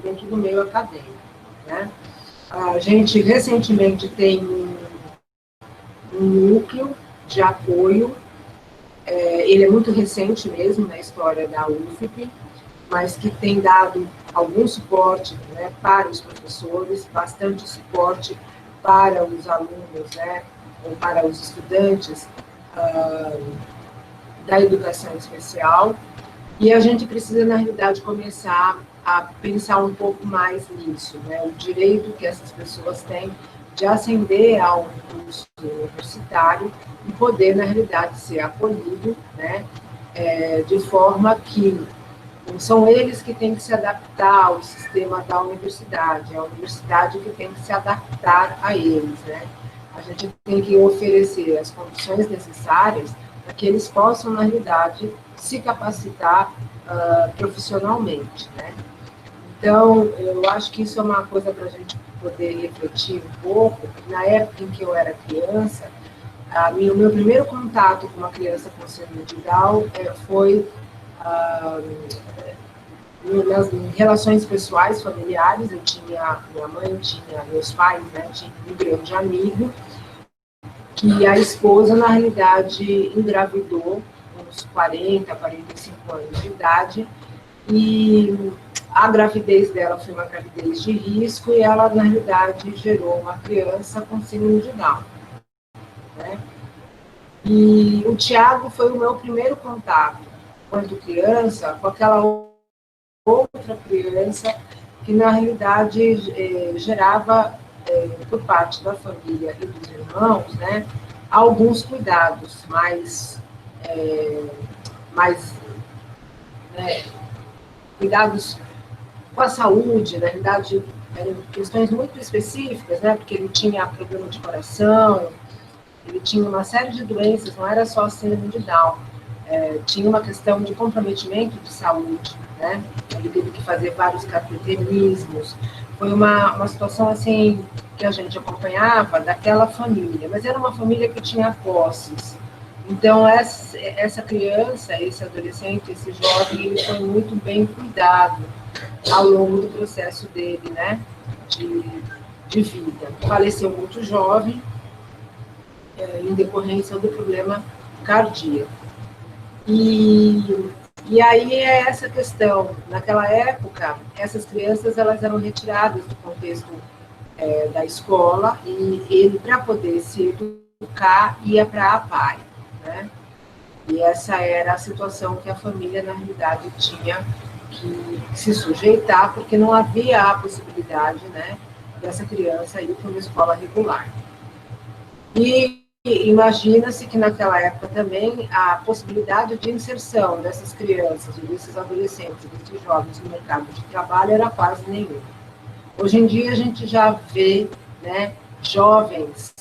dentro do meio acadêmico, né? A gente recentemente tem um núcleo de apoio, ele é muito recente mesmo na história da UFP, mas que tem dado algum suporte, né, para os professores, bastante suporte para os alunos, né, ou para os estudantes da educação especial, e a gente precisa, na realidade, começar a pensar um pouco mais nisso, né, o direito que essas pessoas têm de ascender a um curso universitário e poder, na realidade, ser acolhido, né, de forma que são eles que têm que se adaptar ao sistema da universidade, é a universidade que tem que se adaptar a eles, né? A gente tem que oferecer as condições necessárias para que eles possam, na realidade, se capacitar profissionalmente, né? Então, eu acho que isso é uma coisa para a gente poder refletir um pouco. Na época em que eu era criança, o meu primeiro contato com uma criança com síndrome de Down foi nas relações pessoais, familiares. Eu tinha, minha mãe tinha, meus pais, né, tinha um grande amigo, que a esposa, na realidade, engravidou, uns 40, 45 anos de idade, e a gravidez dela foi uma gravidez de risco, e ela, na realidade, gerou uma criança com síndrome de Down, né? E o Tiago foi o meu primeiro contato, quando criança, com aquela outra criança que, na realidade, gerava, por parte da família e dos irmãos, né, alguns cuidados mais né, cuidados com a saúde, na realidade, eram questões muito específicas, né, porque ele tinha problema de coração, ele tinha uma série de doenças, não era só síndrome de Down, tinha uma questão de comprometimento de saúde, né? Ele teve que fazer vários cateterismos. Foi uma situação assim que a gente acompanhava daquela família, mas era uma família que tinha posses. Então essa criança, esse adolescente, esse jovem, ele foi muito bem cuidado ao longo do processo dele, né? De vida. Faleceu muito jovem, em decorrência do problema cardíaco. E aí é essa questão. Naquela época, essas crianças elas eram retiradas do contexto da escola, e ele, para poder se educar, ia para a PAI, né? E essa era a situação que a família, na realidade, tinha que se sujeitar, porque não havia a possibilidade, né, dessa criança ir para uma escola regular. E imagina-se que naquela época também a possibilidade de inserção dessas crianças, desses adolescentes, desses jovens no mercado de trabalho era quase nenhuma. Hoje em dia a gente já vê, né, jovens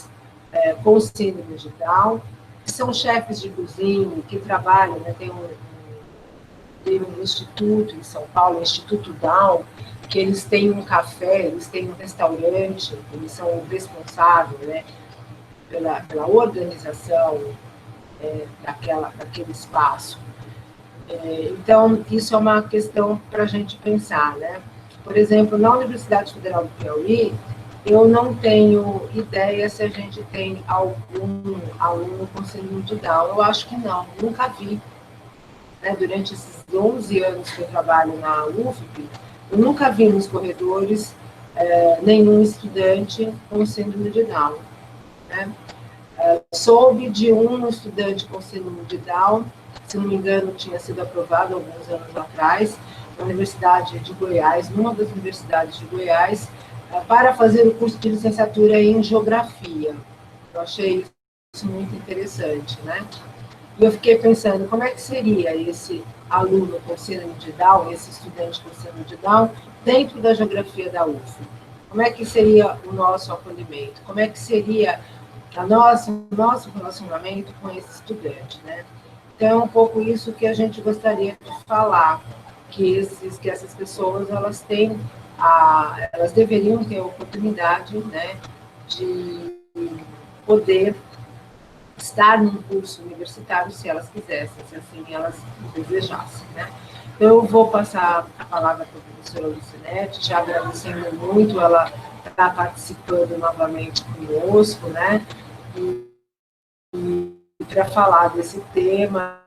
com síndrome de Down, que são chefes de cozinha, que trabalham, né, tem um instituto em São Paulo, o Instituto Down, que eles têm um café, eles têm um restaurante, eles são responsáveis, né, pela organização daquele espaço. Então, isso é uma questão para a gente pensar, né? Por exemplo, na Universidade Federal do Piauí, eu não tenho ideia se a gente tem algum aluno com síndrome de Down. Eu acho que não, nunca vi. Né? Durante esses 11 anos que eu trabalho na UFP, eu nunca vi nos corredores nenhum estudante com síndrome de Down. Né? Soube de um estudante com síndrome de Down, se não me engano, tinha sido aprovado alguns anos atrás, na Universidade de Goiás, numa das universidades de Goiás, para fazer o curso de licenciatura em Geografia. Eu achei isso muito interessante, né? E eu fiquei pensando, como é que seria esse aluno com síndrome de Down, esse estudante com síndrome de Down, dentro da geografia da UF? Como é que seria o nosso acolhimento? Como é que seria o nosso relacionamento com esse estudante, né? Então, é um pouco isso que a gente gostaria de falar, que essas pessoas, elas deveriam ter a oportunidade, né, de poder estar num curso universitário, se elas quisessem, se assim elas desejassem, né? Eu vou passar a palavra para a professora Lucinete, já agradecendo muito ela estar participando novamente conosco, né? E para falar desse tema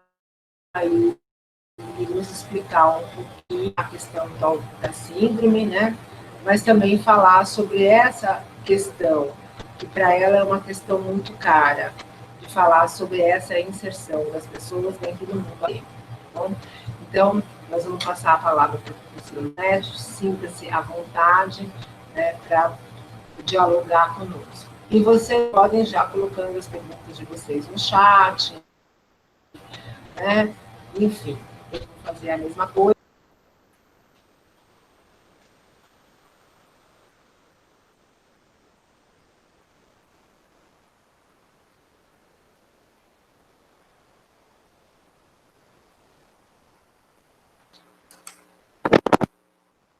e nos explicar um pouquinho a questão da síndrome, né? Mas também falar sobre essa questão, que para ela é uma questão muito cara, de falar sobre essa inserção das pessoas dentro do mundo acadêmico. Bom, então, nós vamos passar a palavra para o professor Neto, sinta-se à vontade, né, para dialogar conosco. E vocês podem já colocando as perguntas de vocês no chat, né? Enfim, eu vou fazer a mesma coisa.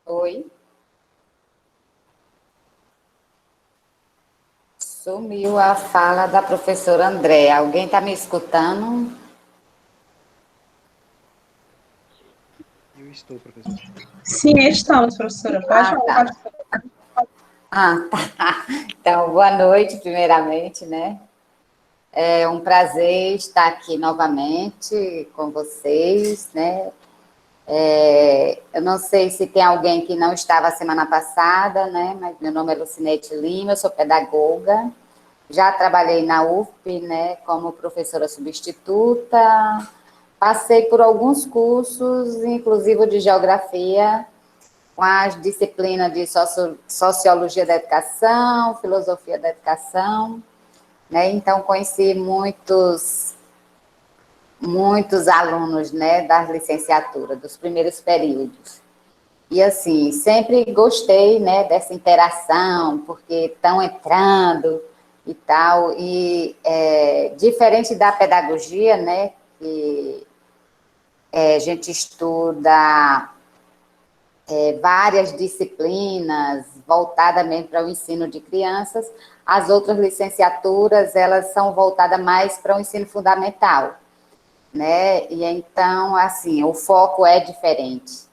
Oi. Sumiu a fala da professora Andréa. Alguém está me escutando? Eu estou, professora. Sim, estamos, professora. Pode falar. Tá. Tá. Então, boa noite, primeiramente, né? É um prazer estar aqui novamente com vocês, né? Eu não sei se tem alguém que não estava semana passada, né? Mas meu nome é Lucinete Lima, eu sou pedagoga. Já trabalhei na UFP, né, como professora substituta. Passei por alguns cursos, inclusive de geografia, com as disciplinas de sociologia da educação, filosofia da educação, né? Então conheci muitos alunos, né, das licenciaturas, dos primeiros períodos. E assim, sempre gostei, né, dessa interação, porque estão entrando e tal, e diferente da pedagogia, né, que a gente estuda várias disciplinas voltadas mesmo para o ensino de crianças, as outras licenciaturas, elas são voltadas mais para o ensino fundamental, né, e então, assim, o foco é diferente,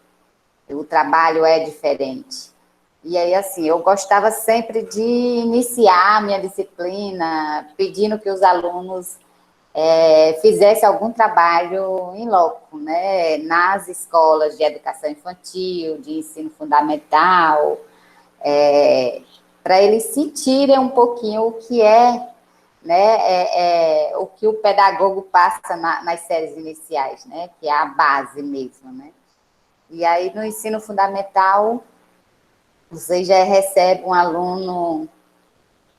o trabalho é diferente. E aí, assim, eu gostava sempre de iniciar a minha disciplina pedindo que os alunos fizessem algum trabalho em loco, né, nas escolas de educação infantil, de ensino fundamental, para eles sentirem um pouquinho o que o que o pedagogo passa nas séries iniciais, né, que é a base mesmo, né. E aí, no ensino fundamental, você já recebe um aluno,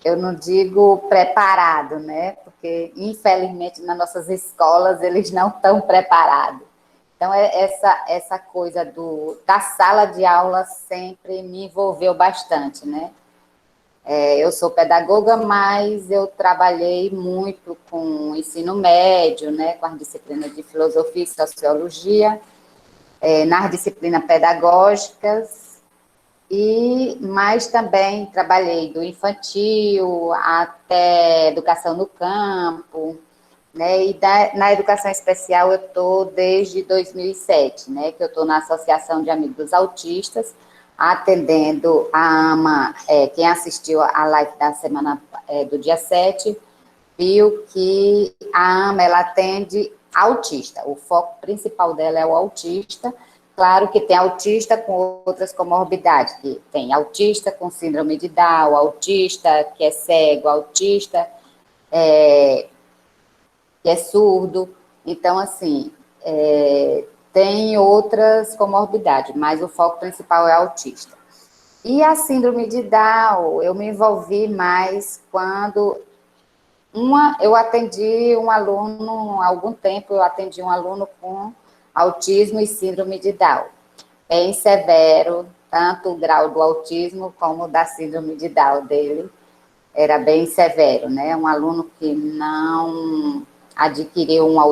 eu não digo preparado, né? Porque, infelizmente, nas nossas escolas, eles não estão preparados. Então, essa coisa da sala de aula sempre me envolveu bastante, né? Eu sou pedagoga, mas eu trabalhei muito com ensino médio, né? Com as disciplinas de filosofia e sociologia, nas disciplinas pedagógicas, mas também trabalhei do infantil até educação no campo, né? E na educação especial eu estou desde 2007, né? Que eu estou na Associação de Amigos dos Autistas, atendendo a AMA. Quem assistiu a live da semana do dia 7 viu que a AMA ela atende autista, o foco principal dela é o autista. Claro que tem autista com outras comorbidades, que tem autista com síndrome de Down, autista que é cego, autista que é surdo. Então, assim, tem outras comorbidades, mas o foco principal é autista. E a síndrome de Down, eu me envolvi mais quando eu atendi um aluno, há algum tempo eu atendi um aluno com autismo e síndrome de Down. Bem severo, tanto o grau do autismo como da síndrome de Down dele, era bem severo, né? Um aluno que não adquiriu uma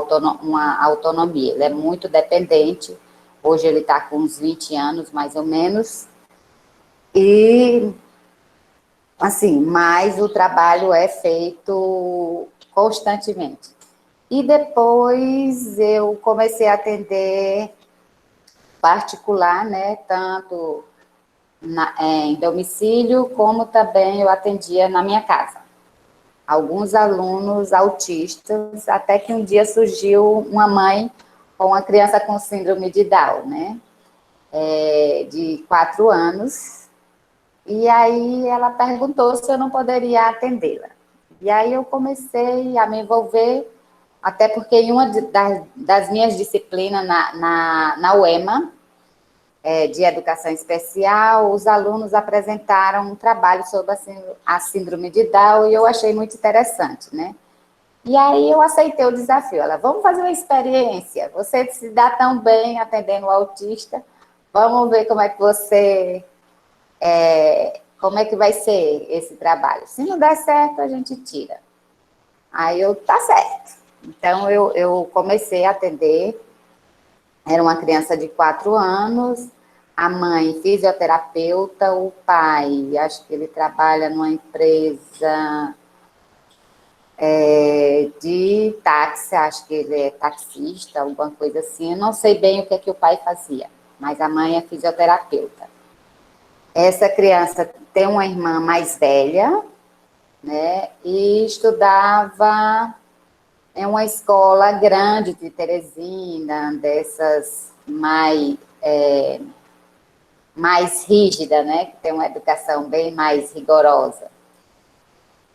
autonomia, ele é muito dependente, hoje ele está com uns 20 anos, mais ou menos, e assim, mas o trabalho é feito constantemente. E depois eu comecei a atender particular, né, tanto em domicílio, como também eu atendia na minha casa. Alguns alunos autistas, até que um dia surgiu uma mãe com uma criança com síndrome de Down, né, de 4 anos, e aí ela perguntou se eu não poderia atendê-la. E aí eu comecei a me envolver, até porque em uma das minhas disciplinas na UEMA, de Educação Especial, os alunos apresentaram um trabalho sobre a síndrome de Down e eu achei muito interessante, né? E aí eu aceitei o desafio. Ela, vamos fazer uma experiência. Você se dá tão bem atendendo o autista, vamos ver como é que você... como é que vai ser esse trabalho. Se não der certo, a gente tira. Aí eu, tá certo. Então, eu comecei a atender, era uma criança de 4 anos, a mãe fisioterapeuta, o pai, acho que ele trabalha numa empresa de táxi, acho que ele é taxista, alguma coisa assim, eu não sei bem o que o pai fazia, mas a mãe é fisioterapeuta. Essa criança tem uma irmã mais velha, né, e estudava em uma escola grande de Teresina, dessas mais rígida, né, que tem uma educação bem mais rigorosa.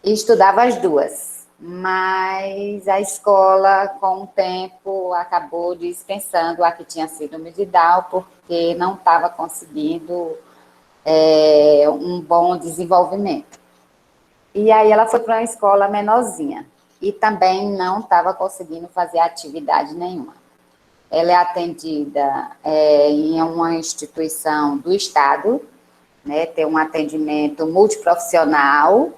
E estudava as duas, mas a escola, com o tempo, acabou dispensando a que tinha síndrome de Down, porque não estava conseguindo um bom desenvolvimento. E aí ela foi para uma escola menorzinha, e também não estava conseguindo fazer atividade nenhuma. Ela é atendida em uma instituição do Estado, né, tem um atendimento multiprofissional,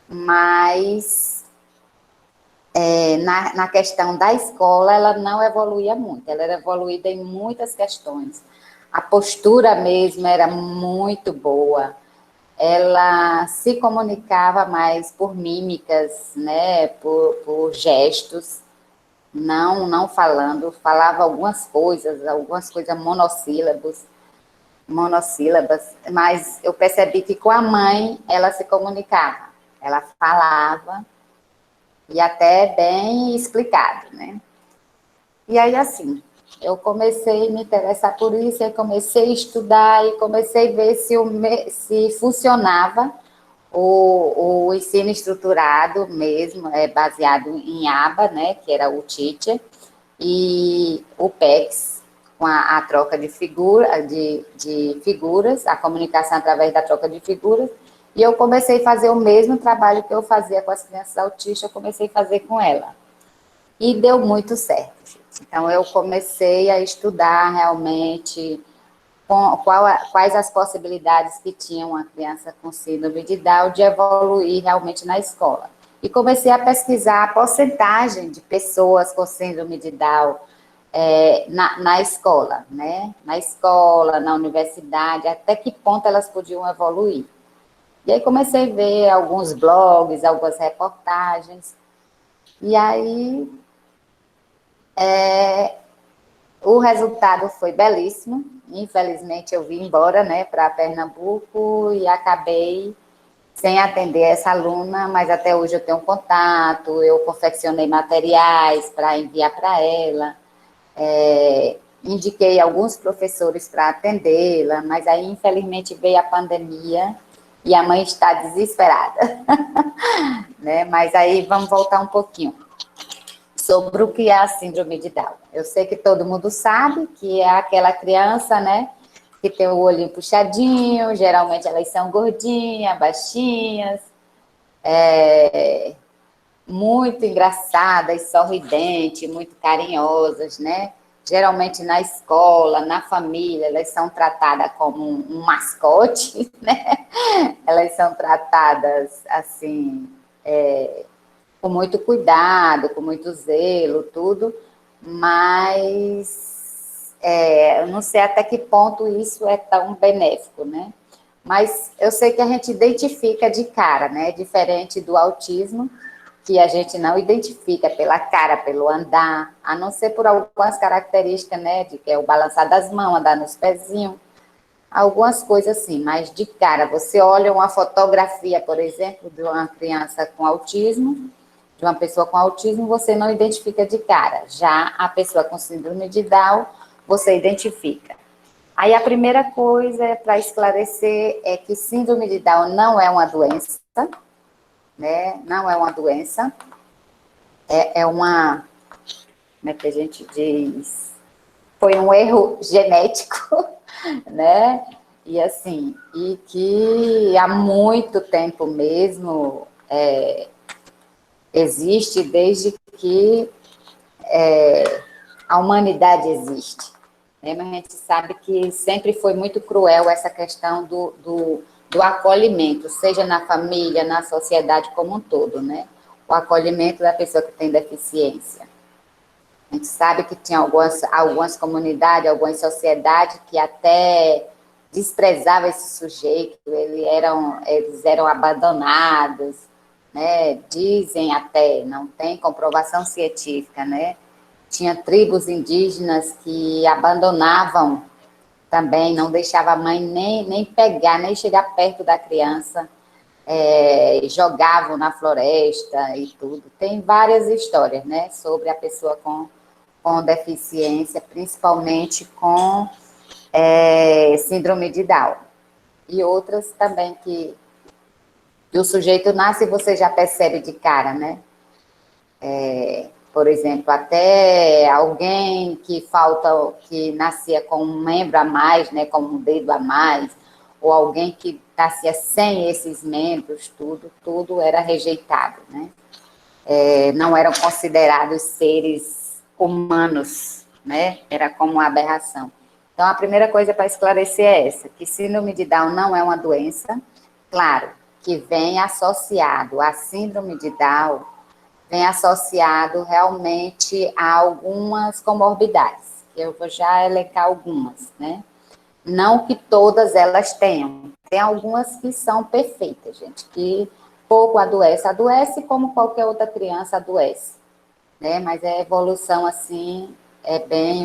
mas na questão da escola ela não evoluía muito, ela era evoluída em muitas questões. A postura mesmo era muito boa, ela se comunicava mais por mímicas, né, por gestos, não falando, falava algumas coisas monossílabas, mas eu percebi que com a mãe ela se comunicava, ela falava, e até bem explicado, né? E aí, assim, eu comecei a me interessar por isso, aí comecei a estudar e comecei a ver se funcionava o ensino estruturado mesmo, baseado em ABA, né, que era o Teacher, e o PECS, com a troca de figuras, a comunicação através da troca de figuras, e eu comecei a fazer o mesmo trabalho que eu fazia com as crianças autistas, eu comecei a fazer com ela. E deu muito certo, gente. Então, eu comecei a estudar realmente quais as possibilidades que tinha uma criança com síndrome de Down de evoluir realmente na escola. E comecei a pesquisar a porcentagem de pessoas com síndrome de Down na escola, né? Na escola, na universidade, até que ponto elas podiam evoluir. E aí comecei a ver alguns blogs, algumas reportagens, e aí o resultado foi belíssimo. Infelizmente eu vim embora, né, para Pernambuco e acabei sem atender essa aluna, mas até hoje eu tenho contato, eu confeccionei materiais para enviar para ela, indiquei alguns professores para atendê-la, mas aí infelizmente veio a pandemia e a mãe está desesperada, né? Mas aí vamos voltar um pouquinho sobre o que é a síndrome de Down. Eu sei que todo mundo sabe que é aquela criança, né, que tem o olhinho puxadinho, geralmente elas são gordinhas, baixinhas, muito engraçadas, sorridentes, muito carinhosas, né? Geralmente na escola, na família, elas são tratadas como um mascote, né? Elas são tratadas, assim, com muito cuidado, com muito zelo, tudo, mas eu não sei até que ponto isso é tão benéfico, né? Mas eu sei que a gente identifica de cara, né? Diferente do autismo, que a gente não identifica pela cara, pelo andar, a não ser por algumas características, né, de que é o balançar das mãos, andar nos pezinhos, algumas coisas assim, mas de cara, você olha uma fotografia, por exemplo, de uma criança com autismo, de uma pessoa com autismo, você não identifica de cara. Já a pessoa com síndrome de Down, você identifica. Aí a primeira coisa para esclarecer é que síndrome de Down não é uma doença, né? Não é uma doença, é uma, como é que a gente diz? Foi um erro genético, né? E assim, e que há muito tempo mesmo existe desde que a humanidade existe. Né? Mas a gente sabe que sempre foi muito cruel essa questão do acolhimento, seja na família, na sociedade como um todo, né? O acolhimento da pessoa que tem deficiência. A gente sabe que tinha algumas comunidades, algumas sociedades que até desprezavam esse sujeito, eles eram abandonados, né? Dizem até, não tem comprovação científica, né? Tinha tribos indígenas que abandonavam também, não deixava a mãe nem pegar, nem chegar perto da criança, jogavam na floresta e tudo. Tem várias histórias, né, sobre a pessoa com deficiência, principalmente com síndrome de Down. E outras também que o sujeito nasce e você já percebe de cara, né? Por exemplo, até alguém que nascia com um membro a mais, né, com um dedo a mais, ou alguém que nascia sem esses membros, tudo era rejeitado, né? Não eram considerados seres humanos, né? Era como uma aberração. Então, a primeira coisa para esclarecer é essa, que síndrome de Down não é uma doença, claro, que vem associado à síndrome de Down, vem associado realmente a algumas comorbidades. Eu vou já elencar algumas, né? Não que todas elas tenham. Tem algumas que são perfeitas, gente, que pouco adoece. Adoece como qualquer outra criança adoece, né? Mas a evolução, assim,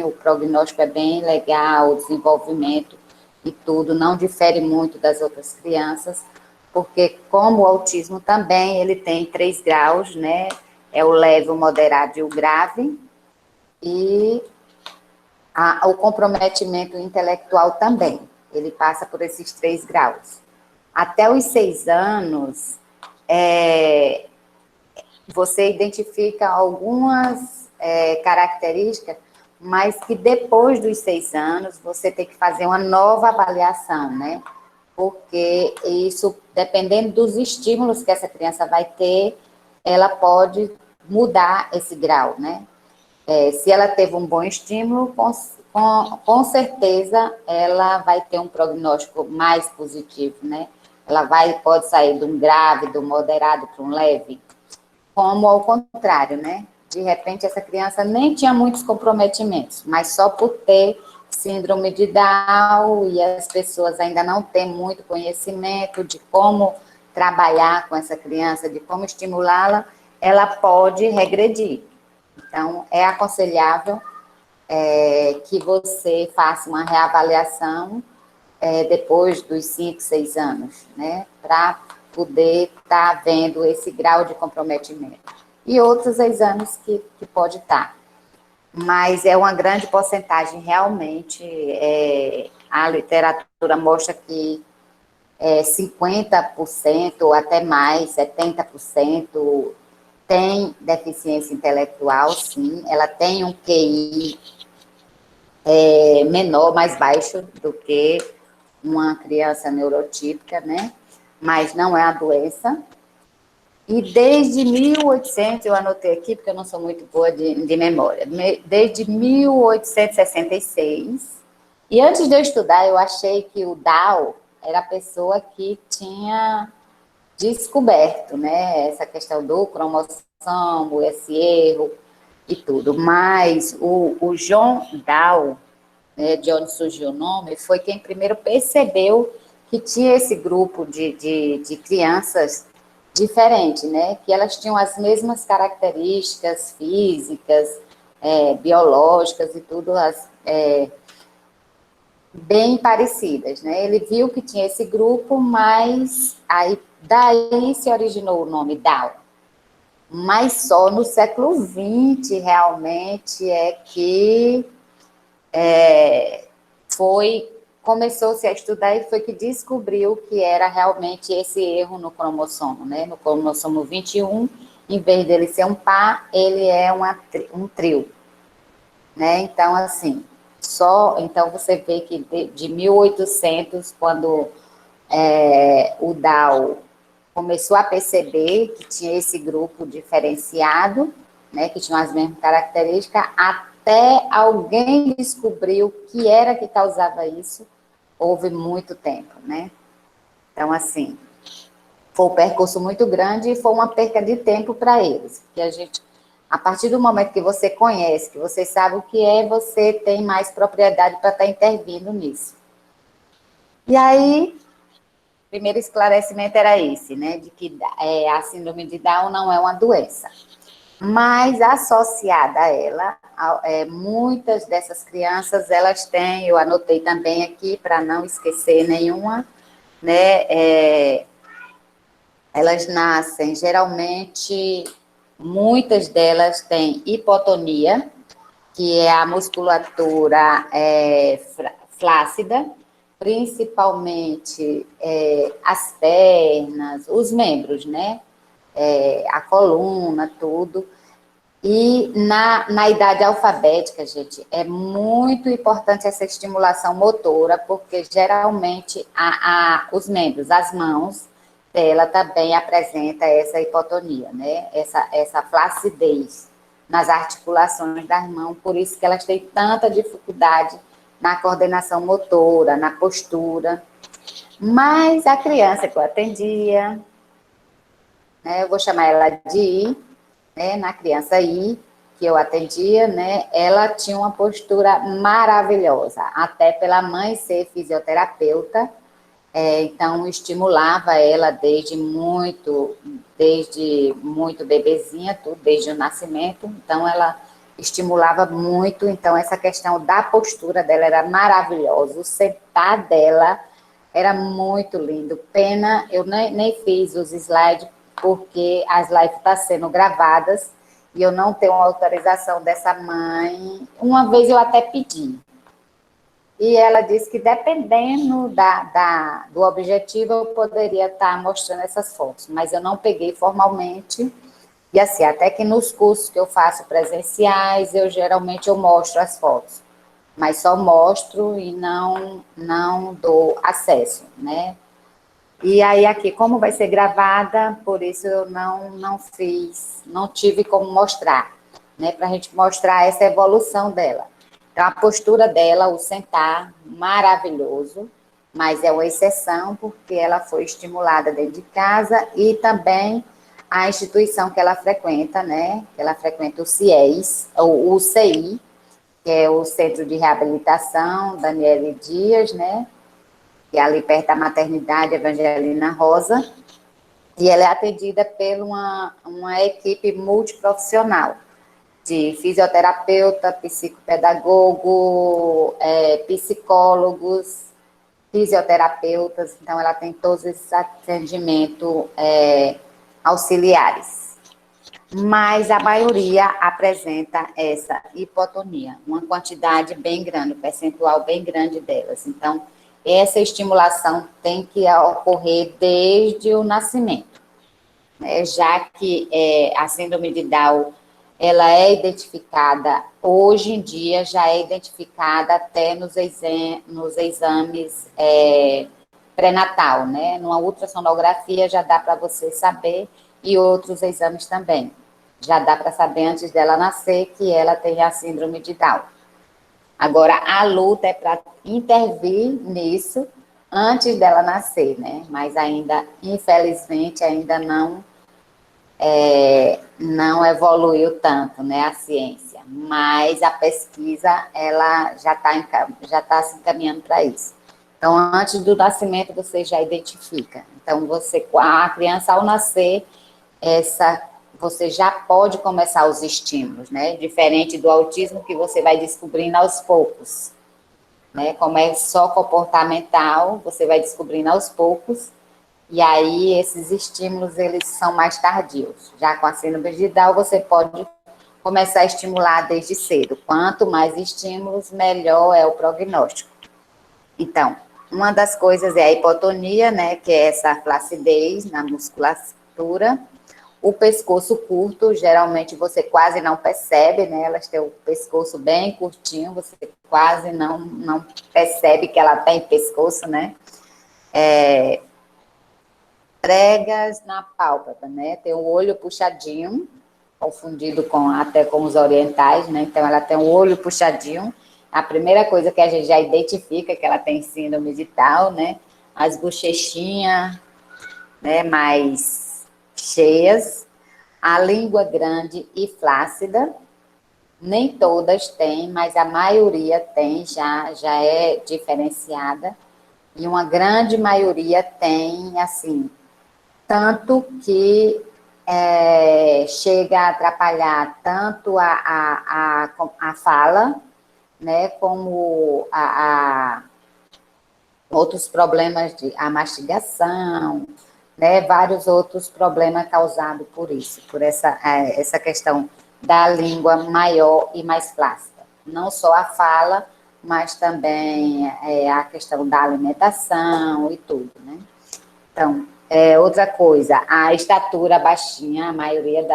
o prognóstico é bem legal, o desenvolvimento e tudo, não difere muito das outras crianças, porque como o autismo também, ele tem 3 graus, né? É o leve, o moderado e o grave, e o comprometimento intelectual também, ele passa por esses 3 graus. Até os 6 anos, você identifica algumas características, mas que depois dos 6 anos, você tem que fazer uma nova avaliação, né? Porque isso, dependendo dos estímulos que essa criança vai ter, ela pode mudar esse grau, né? Se ela teve um bom estímulo, com certeza ela vai ter um prognóstico mais positivo, né? Ela pode sair de um grave, do moderado para um leve, como ao contrário, né? De repente, essa criança nem tinha muitos comprometimentos, mas só por ter síndrome de Down e as pessoas ainda não têm muito conhecimento de como trabalhar com essa criança, de como estimulá-la, ela pode regredir. Então, é aconselhável que você faça uma reavaliação depois dos 5, 6 anos, né? Para poder estar vendo esse grau de comprometimento. E outros exames que pode estar. Mas é uma grande porcentagem, realmente, a literatura mostra que 50% ou até mais, 70%, tem deficiência intelectual, sim, ela tem um QI menor, mais baixo do que uma criança neurotípica, né? Mas não é a doença. E desde 1800, eu anotei aqui, porque eu não sou muito boa de memória, desde 1866, e antes de eu estudar, eu achei que o Down era a pessoa que tinha descoberto, né, essa questão do cromossomo, esse erro e tudo, mas o John Down, né, de onde surgiu o nome, foi quem primeiro percebeu que tinha esse grupo de crianças diferente, né? Que elas tinham as mesmas características físicas, biológicas e tudo, bem parecidas, né? Ele viu que tinha esse grupo, mas aí daí se originou o nome Down. Mas só no século XX, realmente, que começou-se a estudar e foi que descobriu que era realmente esse erro no cromossomo, né? No cromossomo 21, em vez dele ser um par, ele é um trio, né? Então, assim, então você vê que de 1800, quando o Dow começou a perceber que tinha esse grupo diferenciado, né, que tinha as mesmas características, até alguém descobriu o que era que causava isso, houve muito tempo, né? Então, assim, foi um percurso muito grande e foi uma perca de tempo para eles, porque a partir do momento que você conhece, que você sabe o que é, você tem mais propriedade para estar intervindo nisso. E aí, o primeiro esclarecimento era esse, né, de que a síndrome de Down não é uma doença. Mas, associada a ela, muitas dessas crianças, elas têm, eu anotei também aqui, para não esquecer nenhuma, né, elas nascem, geralmente, muitas delas têm hipotonia, que é a musculatura flácida, principalmente as pernas, os membros, né? A coluna, tudo. E na idade alfabética, gente, é muito importante essa estimulação motora, porque geralmente os membros, as mãos dela também apresenta essa hipotonia, né? Essa flacidez nas articulações das mãos, por isso que elas têm tanta dificuldade na coordenação motora, na postura. Mas a criança que eu atendia, né, eu vou chamar ela de I, né, na criança I, que eu atendia, né, ela tinha uma postura maravilhosa, até pela mãe ser fisioterapeuta, então estimulava ela desde muito bebezinha, tudo, desde o nascimento, então ela estimulava muito, então essa questão da postura dela era maravilhosa, o sentar dela era muito lindo. Pena, eu nem fiz os slides, porque as lives estão sendo gravadas e eu não tenho autorização dessa mãe. Uma vez eu até pedi. E ela disse que, dependendo do objetivo, eu poderia estar mostrando essas fotos, mas eu não peguei formalmente. E assim, até que nos cursos que eu faço presenciais, geralmente eu mostro as fotos, mas só mostro e não dou acesso, né? E aí aqui, como vai ser gravada, por isso eu não fiz, não tive como mostrar, né? Para a gente mostrar essa evolução dela. Então, a postura dela, o sentar, maravilhoso, mas é uma exceção porque ela foi estimulada dentro de casa e também a instituição que ela frequenta, né? Ela frequenta o CIES, ou o CI, que é o Centro de Reabilitação Daniele Dias, né? Que é ali perto da maternidade Evangelina Rosa, e ela é atendida por uma equipe multiprofissional, de fisioterapeuta, psicopedagogo, psicólogos, fisioterapeutas, então ela tem todos esses atendimentos auxiliares. Mas a maioria apresenta essa hipotonia, uma quantidade bem grande, um percentual bem grande delas. Então, essa estimulação tem que ocorrer desde o nascimento, né? Já que a síndrome de Down, ela é identificada, hoje em dia, já é identificada até nos exames pré-natal, né? Numa ultrassonografia já dá para você saber, e outros exames também. Já dá para saber antes dela nascer que ela tem a síndrome de Down. Agora, a luta é para intervir nisso antes dela nascer, né? Mas ainda, infelizmente, ainda não evoluiu tanto, né, a ciência. Mas a pesquisa, ela já tá se encaminhando para isso. Então, antes do nascimento, você já identifica. Então, a criança, ao nascer, você já pode começar os estímulos, né? Diferente do autismo, que você vai descobrindo aos poucos, né? Como é só comportamental, você vai descobrindo aos poucos, e aí esses estímulos, eles são mais tardios. Já com a síndrome de Down, você pode começar a estimular desde cedo. Quanto mais estímulos, melhor é o prognóstico. Então, uma das coisas é a hipotonia, né, que é essa flacidez na musculatura. O pescoço curto, geralmente você quase não percebe, né, elas têm o pescoço bem curtinho, você quase não percebe que ela tem pescoço, né. Pregas na pálpebra, né, tem o olho puxadinho, confundido até com os orientais, né, então ela tem o olho puxadinho. A primeira coisa que a gente já identifica que ela tem síndrome de Down, né? As bochechinhas, né, mais cheias, a língua grande e flácida. Nem todas têm, mas a maioria tem, já é diferenciada. E uma grande maioria tem, assim, tanto que chega a atrapalhar tanto a fala, né, como outros problemas a mastigação, né, vários outros problemas causados por isso, por essa questão da língua maior e mais flácida. Não só a fala, mas também a questão da alimentação e tudo, né? Então, outra coisa, a estatura baixinha, a maioria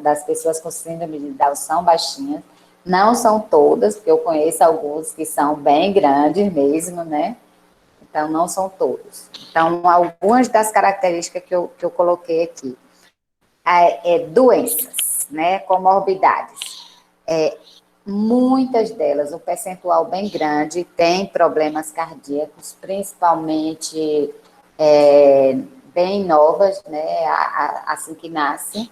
das pessoas com síndrome de Down são baixinhas, não são todas, porque eu conheço alguns que são bem grandes mesmo, né? Então, não são todos. Então, algumas das características que eu coloquei aqui. Doenças, né? Comorbidades. Muitas delas, um percentual bem grande, tem problemas cardíacos, principalmente bem novas, né? Assim que nasce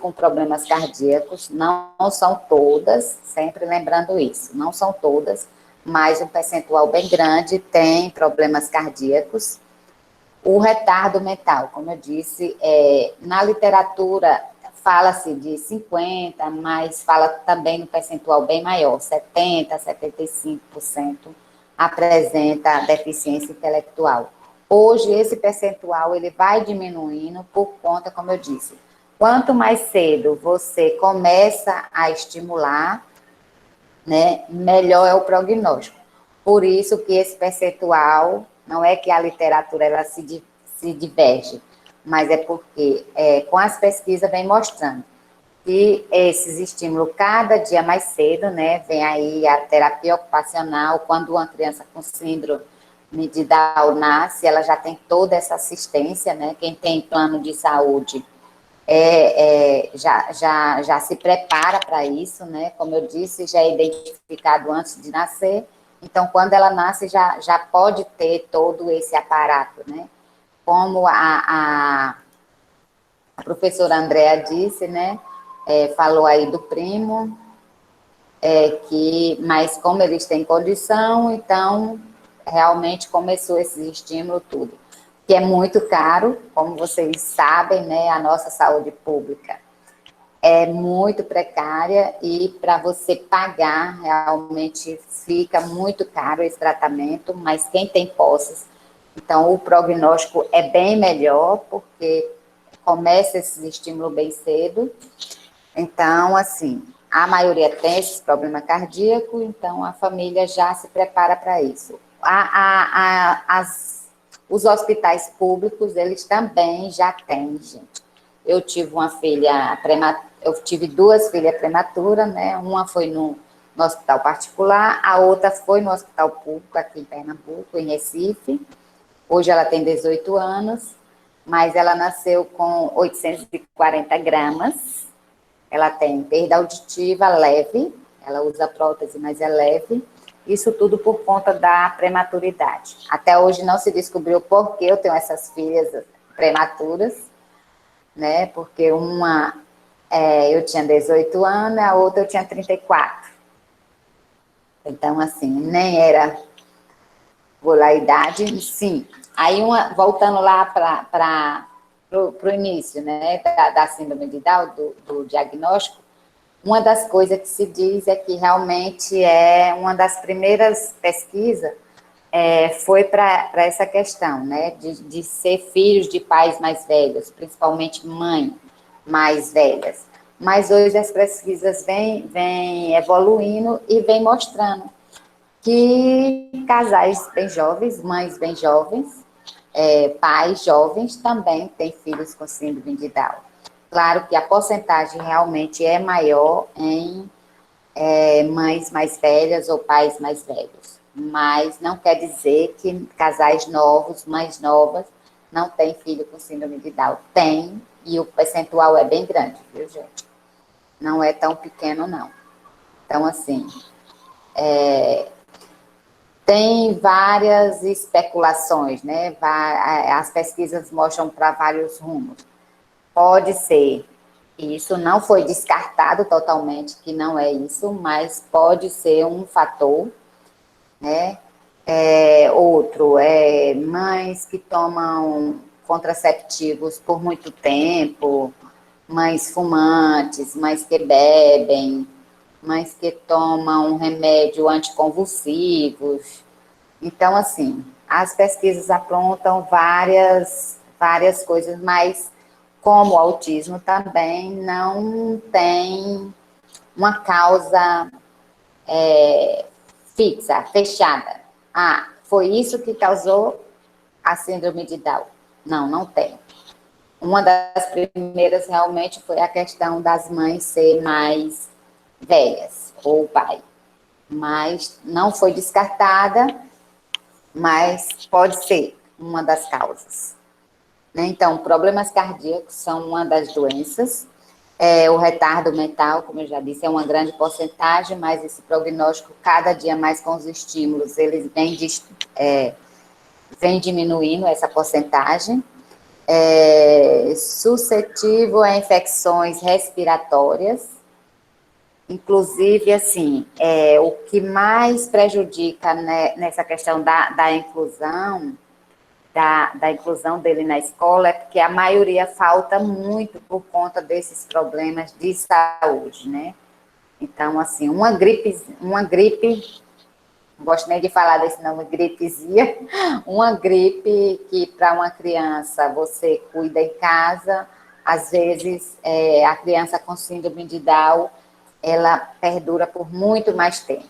com problemas cardíacos, não são todas, sempre lembrando isso, não são todas, mas um percentual bem grande tem problemas cardíacos. O retardo mental, como eu disse, na literatura fala-se de 50, mas fala também no percentual bem maior, 70%, 75% apresenta deficiência intelectual. Hoje, esse percentual ele vai diminuindo por conta, como eu disse, quanto mais cedo você começa a estimular, né, melhor é o prognóstico. Por isso que esse percentual, não é que a literatura ela se diverge, mas é porque com as pesquisas vem mostrando que esses estímulos cada dia mais cedo, né, vem aí a terapia ocupacional, quando uma criança com síndrome de Down nasce, ela já tem toda essa assistência, né, quem tem plano de saúde já se prepara para isso, né? Como eu disse, já é identificado antes de nascer, então quando ela nasce já pode ter todo esse aparato, né? Como a professora Andrea disse, né? Falou aí do primo, mas como eles têm condição, então realmente começou esse estímulo tudo, que é muito caro, como vocês sabem, né? A nossa saúde pública é muito precária e para você pagar realmente fica muito caro esse tratamento, mas quem tem posses, então o prognóstico é bem melhor, porque começa esse estímulo bem cedo. Então, assim, a maioria tem esse problema cardíaco, então a família já se prepara para isso. Os hospitais públicos, eles também já têm, gente. Eu tive eu tive duas filhas prematuras, né? Uma foi no hospital particular, a outra foi no hospital público aqui em Pernambuco, em Recife. Hoje ela tem 18 anos, mas ela nasceu com 840 gramas. Ela tem perda auditiva leve, ela usa prótese, mas é leve. Isso tudo por conta da prematuridade. Até hoje não se descobriu por que eu tenho essas filhas prematuras, né? Porque uma eu tinha 18 anos, a outra eu tinha 34. Então, assim, nem era regularidade, sim. Aí, voltando lá para o início, né, da síndrome de Down, do diagnóstico, uma das coisas que se diz é que realmente uma das primeiras pesquisas foi para essa questão, né, de ser filhos de pais mais velhos, principalmente mãe mais velhas. Mas hoje as pesquisas vêm evoluindo e vêm mostrando que casais bem jovens, mães bem jovens, pais jovens também têm filhos com síndrome de Down. Claro que a porcentagem realmente é maior em mães mais velhas ou pais mais velhos, mas não quer dizer que casais novos, mães novas, não têm filho com síndrome de Down. Tem, e o percentual é bem grande, viu, gente? Não é tão pequeno, não. Então, assim, tem várias especulações, né? As pesquisas mostram para vários rumos. Pode ser, isso não foi descartado totalmente, que não é isso, mas pode ser um fator, né? Outro mães que tomam contraceptivos por muito tempo, mães fumantes, mães que bebem, mães que tomam remédio anticonvulsivos. Então, assim, as pesquisas apontam várias coisas, mas como o autismo também não tem uma causa fixa, fechada. Ah, foi isso que causou a síndrome de Down. Não, não tem. Uma das primeiras realmente foi a questão das mães serem mais velhas, ou o pai. Mas não foi descartada, mas pode ser uma das causas. Então, problemas cardíacos são uma das doenças. O retardo mental, como eu já disse, é uma grande porcentagem, mas esse prognóstico, cada dia mais com os estímulos, eles vem diminuindo essa porcentagem. Suscetível a infecções respiratórias, inclusive, assim, o que mais prejudica, né, nessa questão da inclusão, da inclusão dele na escola, é porque a maioria falta muito por conta desses problemas de saúde, né? Então, assim, uma gripe, não gosto nem de falar desse nome, gripezinha, uma gripe que para uma criança você cuida em casa, às vezes a criança com síndrome de Down, ela perdura por muito mais tempo.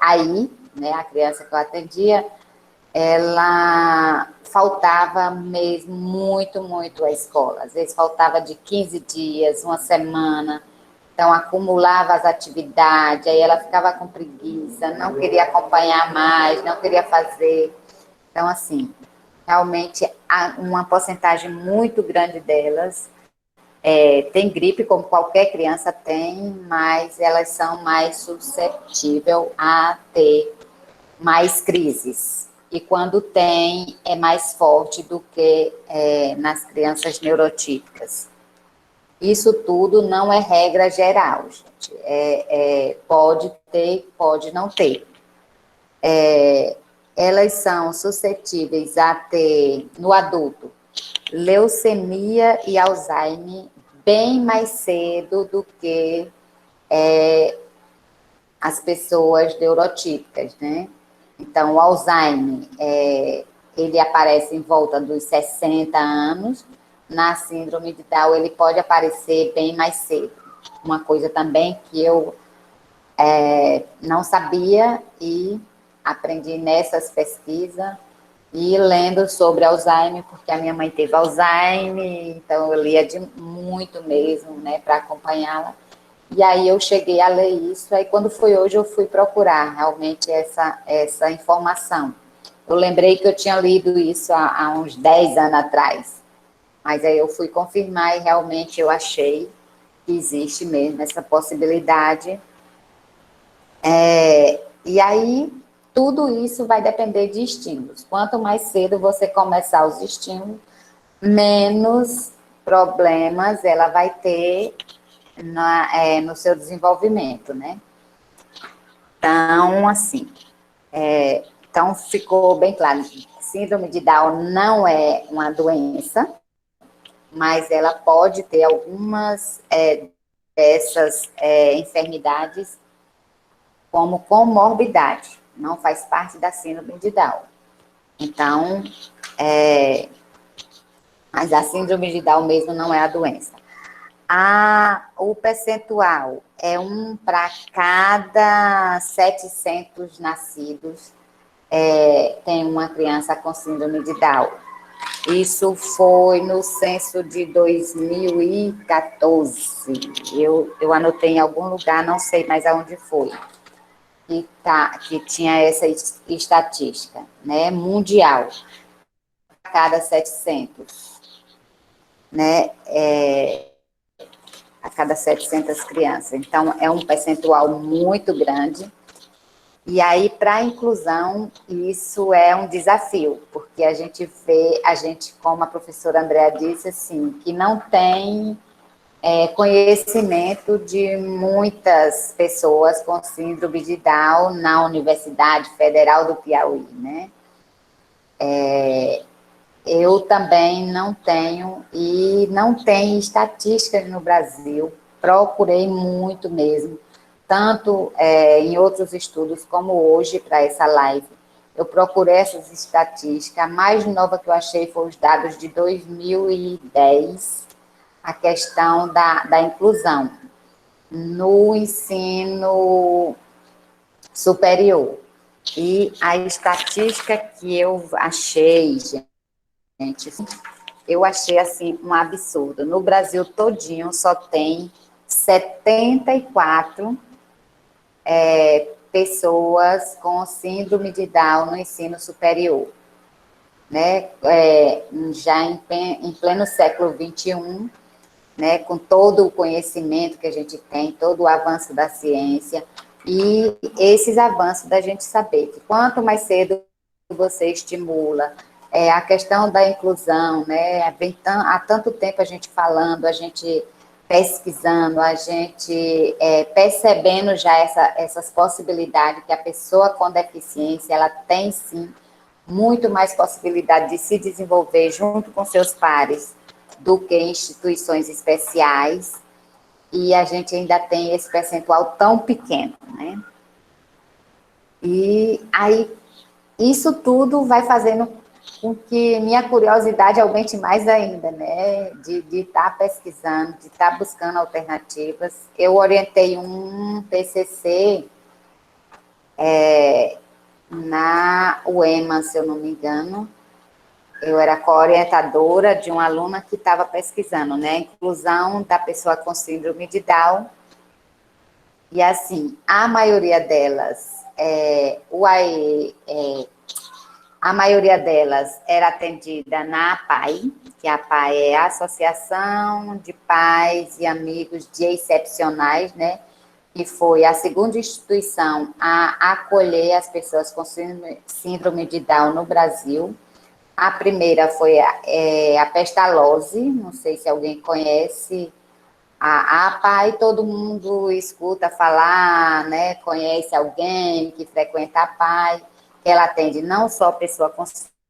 Aí, né, a criança que eu atendia, ela faltava mesmo muito à escola. Às vezes faltava de 15 dias, uma semana. Então, acumulava as atividades, aí ela ficava com preguiça, não queria acompanhar mais, não queria fazer. Então, assim, realmente, uma porcentagem muito grande delas tem gripe, como qualquer criança tem, mas elas são mais suscetíveis a ter mais crises. E quando tem, é mais forte do que nas crianças neurotípicas. Isso tudo não é regra geral, gente. Pode ter, pode não ter. Elas são suscetíveis a ter, no adulto, leucemia e Alzheimer bem mais cedo do que as pessoas neurotípicas, né? Então, o Alzheimer, ele aparece em volta dos 60 anos, na síndrome de Down ele pode aparecer bem mais cedo. Uma coisa também que eu não sabia e aprendi nessas pesquisas e lendo sobre Alzheimer, porque a minha mãe teve Alzheimer, então eu lia muito mesmo, né, para acompanhá-la. E aí eu cheguei a ler isso, aí quando foi hoje eu fui procurar realmente essa informação. Eu lembrei que eu tinha lido isso há uns 10 anos atrás, mas aí eu fui confirmar e realmente eu achei que existe mesmo essa possibilidade. E aí, tudo isso vai depender de estímulos. Quanto mais cedo você começar os estímulos, menos problemas ela vai ter no seu desenvolvimento, né? Então, assim, Então, ficou bem claro, síndrome de Down não é uma doença, mas ela pode ter algumas dessas enfermidades como comorbidade, não faz parte da síndrome de Down. Então, mas a síndrome de Down mesmo não é a doença. O percentual é 1 para cada 700 nascidos, tem uma criança com síndrome de Down. Isso foi no censo de 2014. Eu anotei em algum lugar, não sei mais aonde foi, que tinha essa estatística, né, mundial, a cada 700, né, a cada 700 crianças. Então, é um percentual muito grande. E aí, para a inclusão, isso é um desafio, porque a gente vê, como a professora Andréa disse, assim, que não tem conhecimento de muitas pessoas com síndrome de Down na Universidade Federal do Piauí, né? Eu também não tenho, e não tem estatísticas no Brasil, procurei muito mesmo, tanto em outros estudos como hoje, para essa live, eu procurei essas estatísticas. A mais nova que eu achei foi os dados de 2010, a questão da inclusão no ensino superior. E a estatística que eu achei, gente, eu achei assim um absurdo. No Brasil todinho só tem 74 pessoas com síndrome de Down no ensino superior, né? Já em pleno século XXI, né? Com todo o conhecimento que a gente tem, todo o avanço da ciência, e esses avanços da gente saber que quanto mais cedo você estimula a questão da inclusão, né? Há tanto tempo a gente falando, a gente pesquisando, a gente percebendo já essas possibilidades, que a pessoa com deficiência, ela tem sim muito mais possibilidade de se desenvolver junto com seus pares do que em instituições especiais, e a gente ainda tem esse percentual tão pequeno, né? E aí, isso tudo vai fazendo com que minha curiosidade aumente mais ainda, né? De estar pesquisando, de estar buscando alternativas. Eu orientei um TCC na UEMA, se eu não me engano. Eu era co-orientadora de uma aluna que estava pesquisando, né? A inclusão da pessoa com síndrome de Down. E, assim, a maioria delas, a maioria delas era atendida na APAE, que a APAE é a Associação de Pais e Amigos de Excepcionais, né? Que foi a segunda instituição a acolher as pessoas com síndrome de Down no Brasil. A primeira foi a Pestalozzi, não sei se alguém conhece a APAE, todo mundo escuta falar, né, conhece alguém que frequenta a APAE. Ela atende não só pessoa com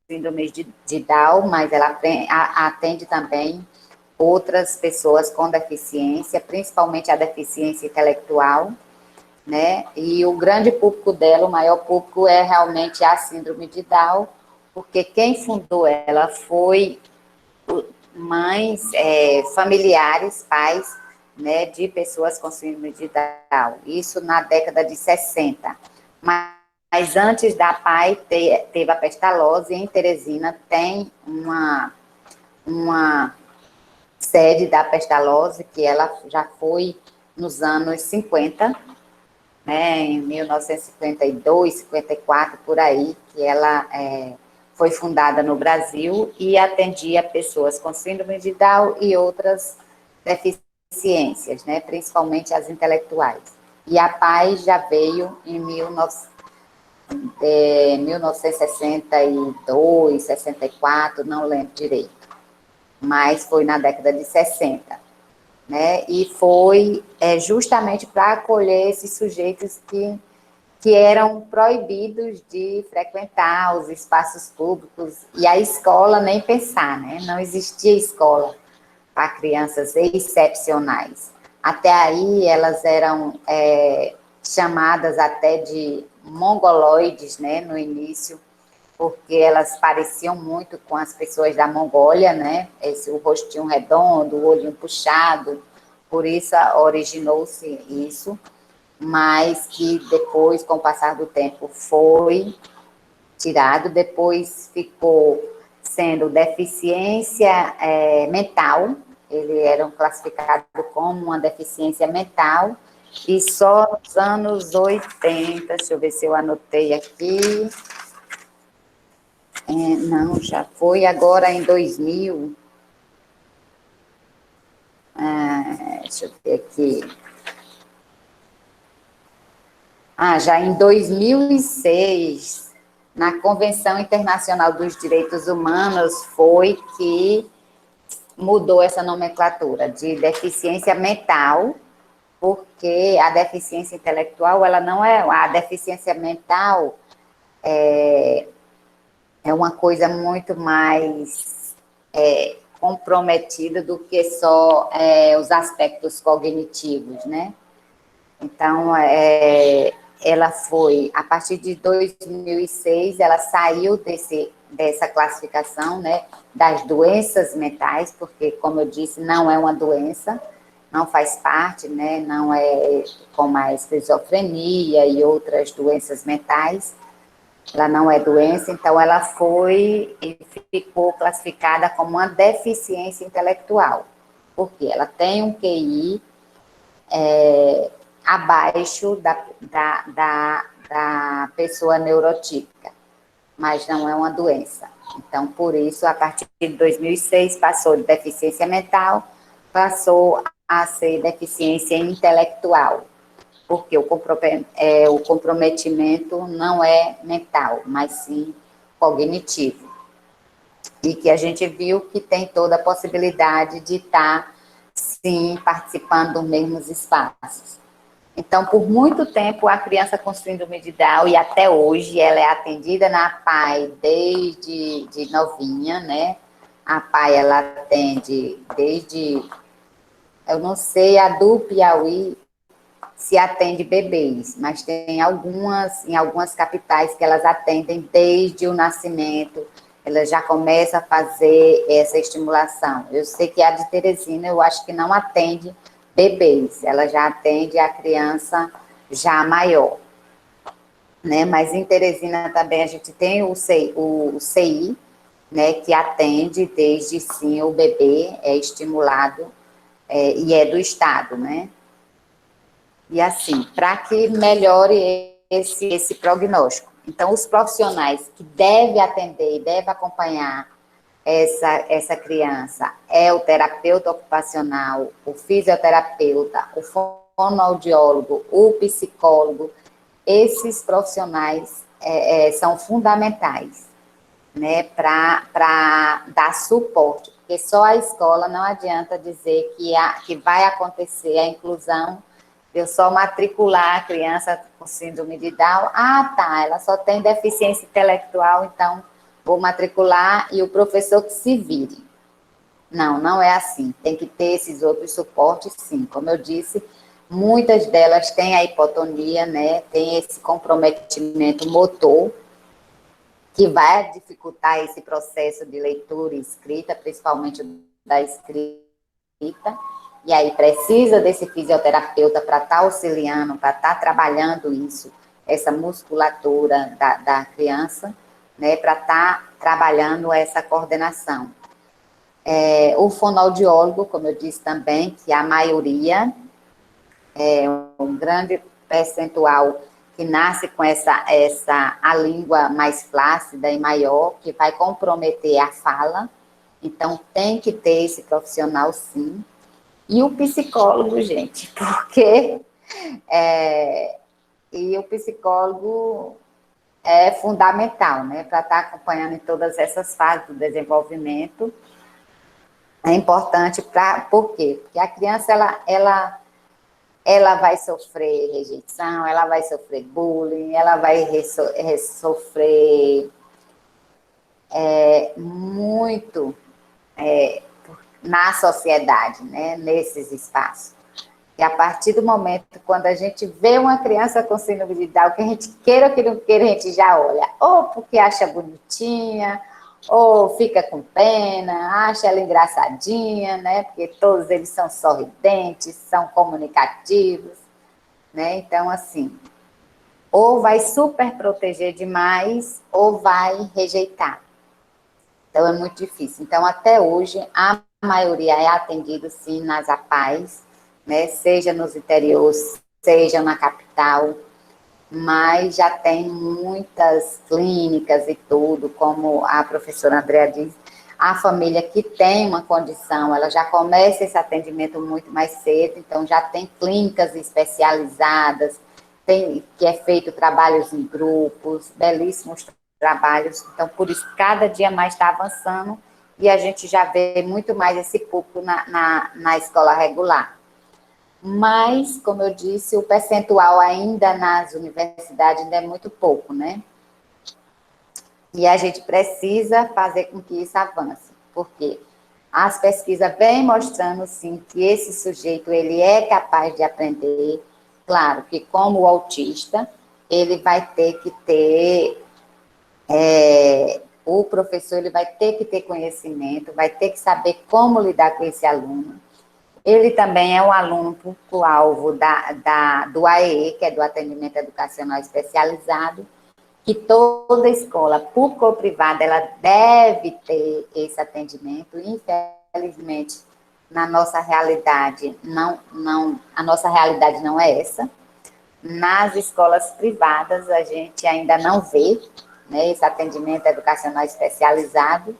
síndrome de Down, mas ela atende também outras pessoas com deficiência, principalmente a deficiência intelectual, né? E o grande público dela, o maior público, é realmente a síndrome de Down, porque quem fundou ela foi mães, familiares, pais, né, de pessoas com síndrome de Down. Isso na década de 60. Mas antes da PAI, teve a Pestalozzi, em Teresina tem uma sede da Pestalozzi, que ela já foi nos anos 50, né, em 1952, 54, por aí, que ela foi fundada no Brasil e atendia pessoas com síndrome de Down e outras deficiências, né, principalmente as intelectuais. E a PAI já veio em 1962, 64, não lembro direito, mas foi na década de 60, né, e foi justamente para acolher esses sujeitos que que eram proibidos de frequentar os espaços públicos, e a escola nem pensar, né? Não existia escola para crianças excepcionais. Até aí, elas eram chamadas até de mongoloides, né, no início, porque elas pareciam muito com as pessoas da Mongólia, né? O rostinho redondo, o olhinho puxado, por isso originou-se isso, mas que depois, com o passar do tempo, foi tirado, depois ficou sendo deficiência mental, eles eram classificados como uma deficiência mental, e só nos anos 80, deixa eu ver se eu anotei aqui, não, já foi agora em 2000, deixa eu ver aqui, já em 2006, na Convenção Internacional dos Direitos Humanos, foi que mudou essa nomenclatura de deficiência mental, porque a deficiência intelectual, ela não é, a deficiência mental é uma coisa muito mais comprometida do que só os aspectos cognitivos, né? Então, ela foi, a partir de 2006, ela saiu dessa classificação, né, das doenças mentais, porque, como eu disse, não é uma doença, não faz parte, né, não é como a esquizofrenia e outras doenças mentais, ela não é doença, então ela foi e ficou classificada como uma deficiência intelectual, porque ela tem um QI abaixo da pessoa neurotípica, mas não é uma doença. Então, por isso, a partir de 2006, passou de deficiência mental, passou a ser deficiência intelectual, porque o comprometimento não é mental, mas sim cognitivo. E que a gente viu que tem toda a possibilidade de estar, sim, participando dos mesmos espaços. Então, por muito tempo, a criança com síndrome de Down, e até hoje, ela é atendida na PAI desde novinha, né? A PAI, ela atende desde, eu não sei, a do Piauí se atende bebês, mas tem em algumas capitais que elas atendem desde o nascimento, ela já começa a fazer essa estimulação. Eu sei que a de Teresina, eu acho que não atende bebês, ela já atende a criança já maior, né? Mas em Teresina também a gente tem o CI, né, que atende desde sim o bebê, é estimulado e é do Estado, né? E assim, para que melhore esse prognóstico. Então, os profissionais que devem atender e devem acompanhar essa criança é o terapeuta ocupacional, o fisioterapeuta, o fonoaudiólogo, o psicólogo. Esses profissionais são fundamentais, né, para dar suporte, porque só a escola não adianta dizer que vai acontecer a inclusão, eu só matricular a criança com síndrome de Down, tá, ela só tem deficiência intelectual, então vou matricular e o professor que se vire. Não, não é assim. Tem que ter esses outros suportes, sim. Como eu disse, muitas delas têm a hipotonia, né? Tem esse comprometimento motor, que vai dificultar esse processo de leitura e escrita, principalmente da escrita. E aí precisa desse fisioterapeuta para estar auxiliando, para estar trabalhando isso, essa musculatura da criança, né, para estar trabalhando essa coordenação. O fonoaudiólogo, como eu disse também, que a maioria, um grande percentual que nasce com a língua mais flácida e maior, que vai comprometer a fala, então tem que ter esse profissional, sim. E o psicólogo, gente, porque e o psicólogo é fundamental, né, para estar acompanhando em todas essas fases do desenvolvimento. É importante por quê? Porque a criança, ela ela vai sofrer rejeição, ela vai sofrer bullying, ela vai sofrer muito na sociedade, né, nesses espaços. E a partir do momento, quando a gente vê uma criança com síndrome de Down, que a gente queira ou que não queira, a gente já olha, ou porque acha bonitinha, ou fica com pena, acha ela engraçadinha, né? Porque todos eles são sorridentes, são comunicativos, né? Então, assim, ou vai super proteger demais, ou vai rejeitar. Então, é muito difícil. Então, até hoje, a maioria é atendido, sim, nas APAES, né? Seja nos interiores, seja na capital, mas já tem muitas clínicas e tudo, como a professora Andrea diz, a família que tem uma condição, ela já começa esse atendimento muito mais cedo, então já tem clínicas especializadas, que é feito trabalhos em grupos, belíssimos trabalhos, então por isso cada dia mais está avançando e a gente já vê muito mais esse público na escola regular. Mas, como eu disse, o percentual ainda nas universidades ainda é muito pouco, né? E a gente precisa fazer com que isso avance, porque as pesquisas vêm mostrando, sim, que esse sujeito, ele é capaz de aprender, claro, que como o autista, ele vai ter que ter, o professor, ele vai ter que ter conhecimento, vai ter que saber como lidar com esse aluno. Ele também é um aluno público-alvo do AEE, que é do Atendimento Educacional Especializado, que toda escola, pública ou privada, ela deve ter esse atendimento. Infelizmente, na nossa realidade, a nossa realidade não é essa. Nas escolas privadas, a gente ainda não vê, né, esse atendimento educacional especializado.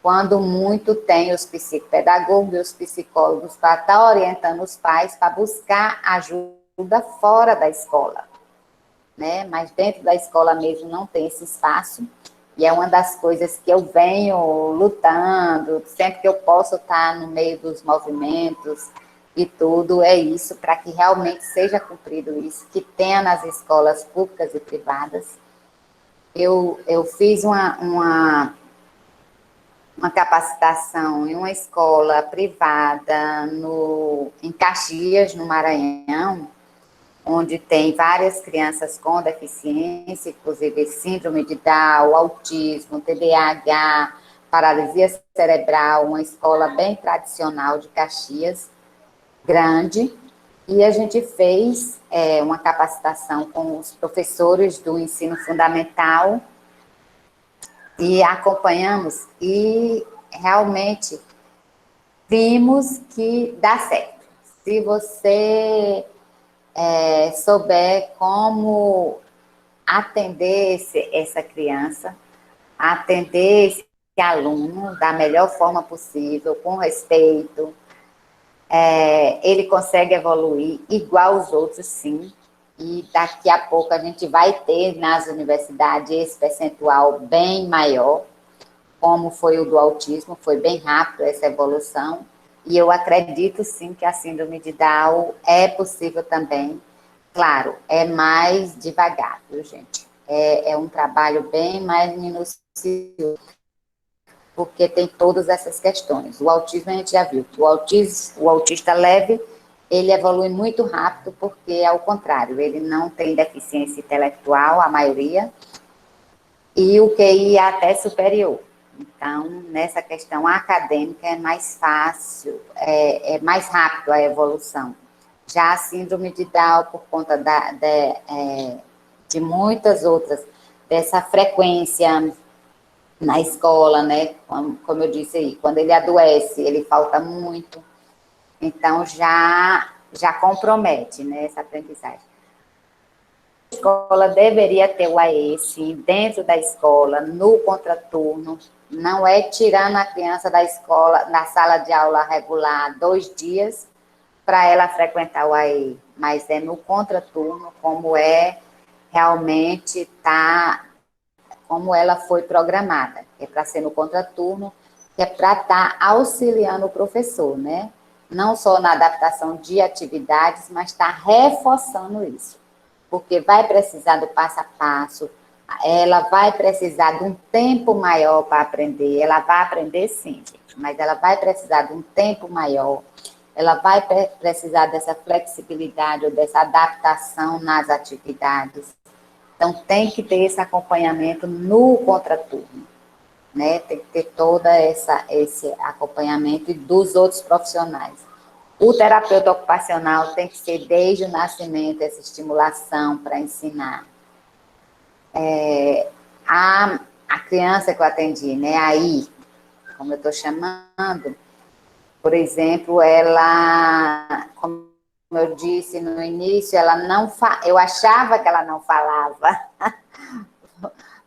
Quando muito tem os psicopedagogos e os psicólogos para estar orientando os pais para buscar ajuda fora da escola, né? Mas dentro da escola mesmo não tem esse espaço, e é uma das coisas que eu venho lutando, sempre que eu posso estar no meio dos movimentos e tudo, é isso, para que realmente seja cumprido isso, que tenha nas escolas públicas e privadas. Eu fiz uma capacitação em uma escola privada em Caxias, no Maranhão, onde tem várias crianças com deficiência, inclusive síndrome de Down, autismo, TDAH, paralisia cerebral, uma escola bem tradicional de Caxias, grande, e a gente fez uma capacitação com os professores do ensino fundamental e acompanhamos e realmente vimos que dá certo. Se você souber como atender essa criança, atender esse aluno da melhor forma possível, com respeito, ele consegue evoluir igual os outros, sim. E daqui a pouco a gente vai ter nas universidades esse percentual bem maior, como foi o do autismo, foi bem rápido essa evolução, e eu acredito sim que a síndrome de Down é possível também. Claro, é mais devagar, viu, gente? É um trabalho bem mais minucioso, porque tem todas essas questões. O autismo a gente já viu, que o autista leve, ele evolui muito rápido, porque, ao contrário, ele não tem deficiência intelectual, a maioria, e o QI é até superior. Então, nessa questão acadêmica é mais fácil, é mais rápido a evolução. Já a síndrome de Down, por conta de muitas outras, dessa frequência na escola, né? Como eu disse aí, quando ele adoece, ele falta muito, então já compromete, né, essa aprendizagem. A escola deveria ter o AE, sim, dentro da escola, no contraturno, não é tirando a criança da escola, na sala de aula regular, 2 dias, para ela frequentar o AE, mas é no contraturno, como realmente como ela foi programada, é para ser no contraturno, que é para estar auxiliando o professor, né? não só na adaptação de atividades, mas está reforçando isso, porque vai precisar do passo a passo, ela vai precisar de um tempo maior para aprender, ela vai aprender sim, gente, mas ela vai precisar de um tempo maior, ela vai precisar dessa flexibilidade ou dessa adaptação nas atividades. Então, tem que ter esse acompanhamento no contraturno, né? Tem que ter todo esse acompanhamento dos outros profissionais. O terapeuta ocupacional tem que ser desde o nascimento essa estimulação para ensinar. A criança que eu atendi, né, aí, como eu estou chamando, por exemplo, ela, como eu disse no início, ela não eu achava que ela não falava,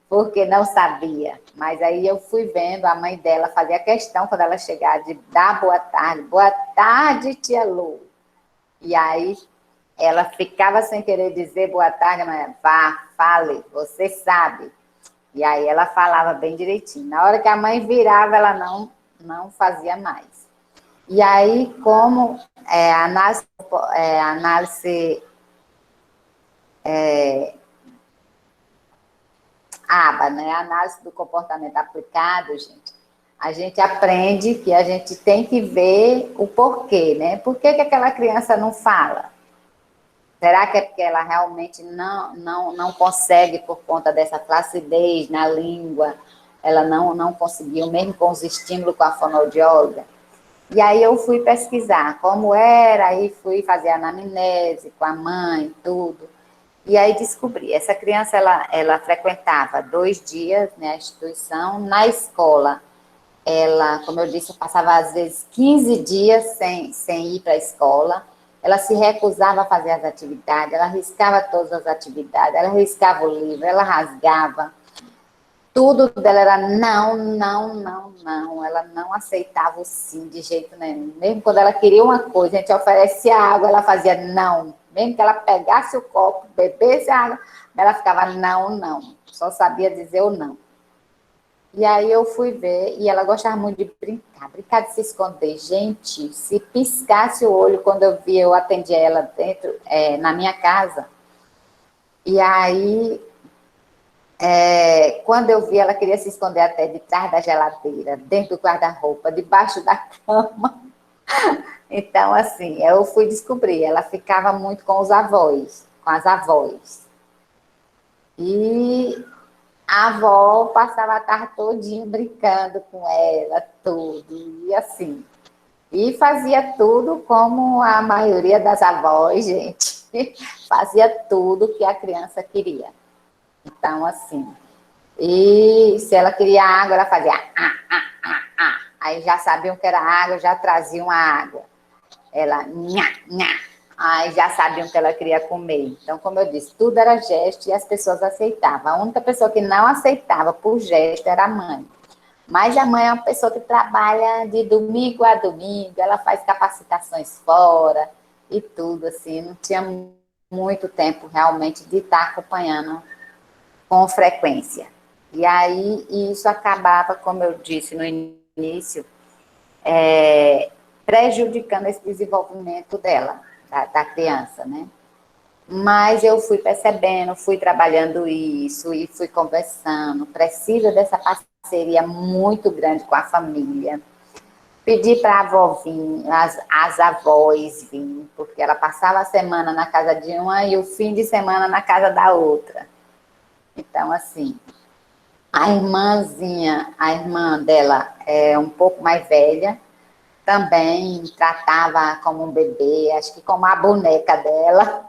porque não sabia. Mas aí eu fui vendo, a mãe dela fazia questão, quando ela chegar, de dar boa tarde, tia Lu. E aí ela ficava sem querer dizer boa tarde, mas vá, fale, você sabe. E aí ela falava bem direitinho. Na hora que a mãe virava, ela não fazia mais. E aí, como análise ABA, né? Análise do comportamento aplicado, a gente aprende que a gente tem que ver o porquê, né? Por que aquela criança não fala? Será que é porque ela realmente não consegue, por conta dessa flacidez na língua, ela não conseguiu, mesmo com os estímulos com a fonoaudióloga? E aí eu fui pesquisar como era, aí fui fazer anamnese com a mãe, tudo. E aí descobri, essa criança, ela frequentava 2 dias, né, a instituição. Na escola, ela, como eu disse, passava às vezes 15 dias sem ir para a escola. Ela se recusava a fazer as atividades, ela riscava todas as atividades, ela riscava o livro, ela rasgava. Tudo dela era não. Ela não aceitava o sim de jeito nenhum. Mesmo quando ela queria uma coisa, a gente oferecia água, ela fazia não. Mesmo que ela pegasse o copo, bebesse a água, ela ficava não. Só sabia dizer o não. E aí eu fui ver, e ela gostava muito de brincar de se esconder. Gente, se piscasse o olho quando eu via, eu atendia ela dentro, na minha casa. E aí, quando eu vi, ela queria se esconder até de trás da geladeira, dentro do guarda-roupa, debaixo da cama. Então, assim, eu fui descobrir, ela ficava muito com os avós, com as avós. E a avó passava a tarde todinha brincando com ela, tudo, e assim. E fazia tudo como a maioria das avós, gente, fazia tudo que a criança queria. Então, assim, e se ela queria água, ela fazia Aí já sabiam que era água, já traziam a água. Ela, nha. Aí já sabiam que ela queria comer. Então, como eu disse, tudo era gesto e as pessoas aceitavam. A única pessoa que não aceitava por gesto era a mãe. Mas a mãe é uma pessoa que trabalha de domingo a domingo, ela faz capacitações fora e tudo, assim, não tinha muito tempo realmente de estar acompanhando com frequência. E aí isso acabava, como eu disse no início, prejudicando esse desenvolvimento dela, da criança, né? Mas eu fui percebendo, fui trabalhando isso e fui conversando. Precisa dessa parceria muito grande com a família. Pedi para a avó vir, as avós virem, porque ela passava a semana na casa de uma e o fim de semana na casa da outra. Então, assim, a irmã dela é um pouco mais velha, também tratava como um bebê, acho que como a boneca dela.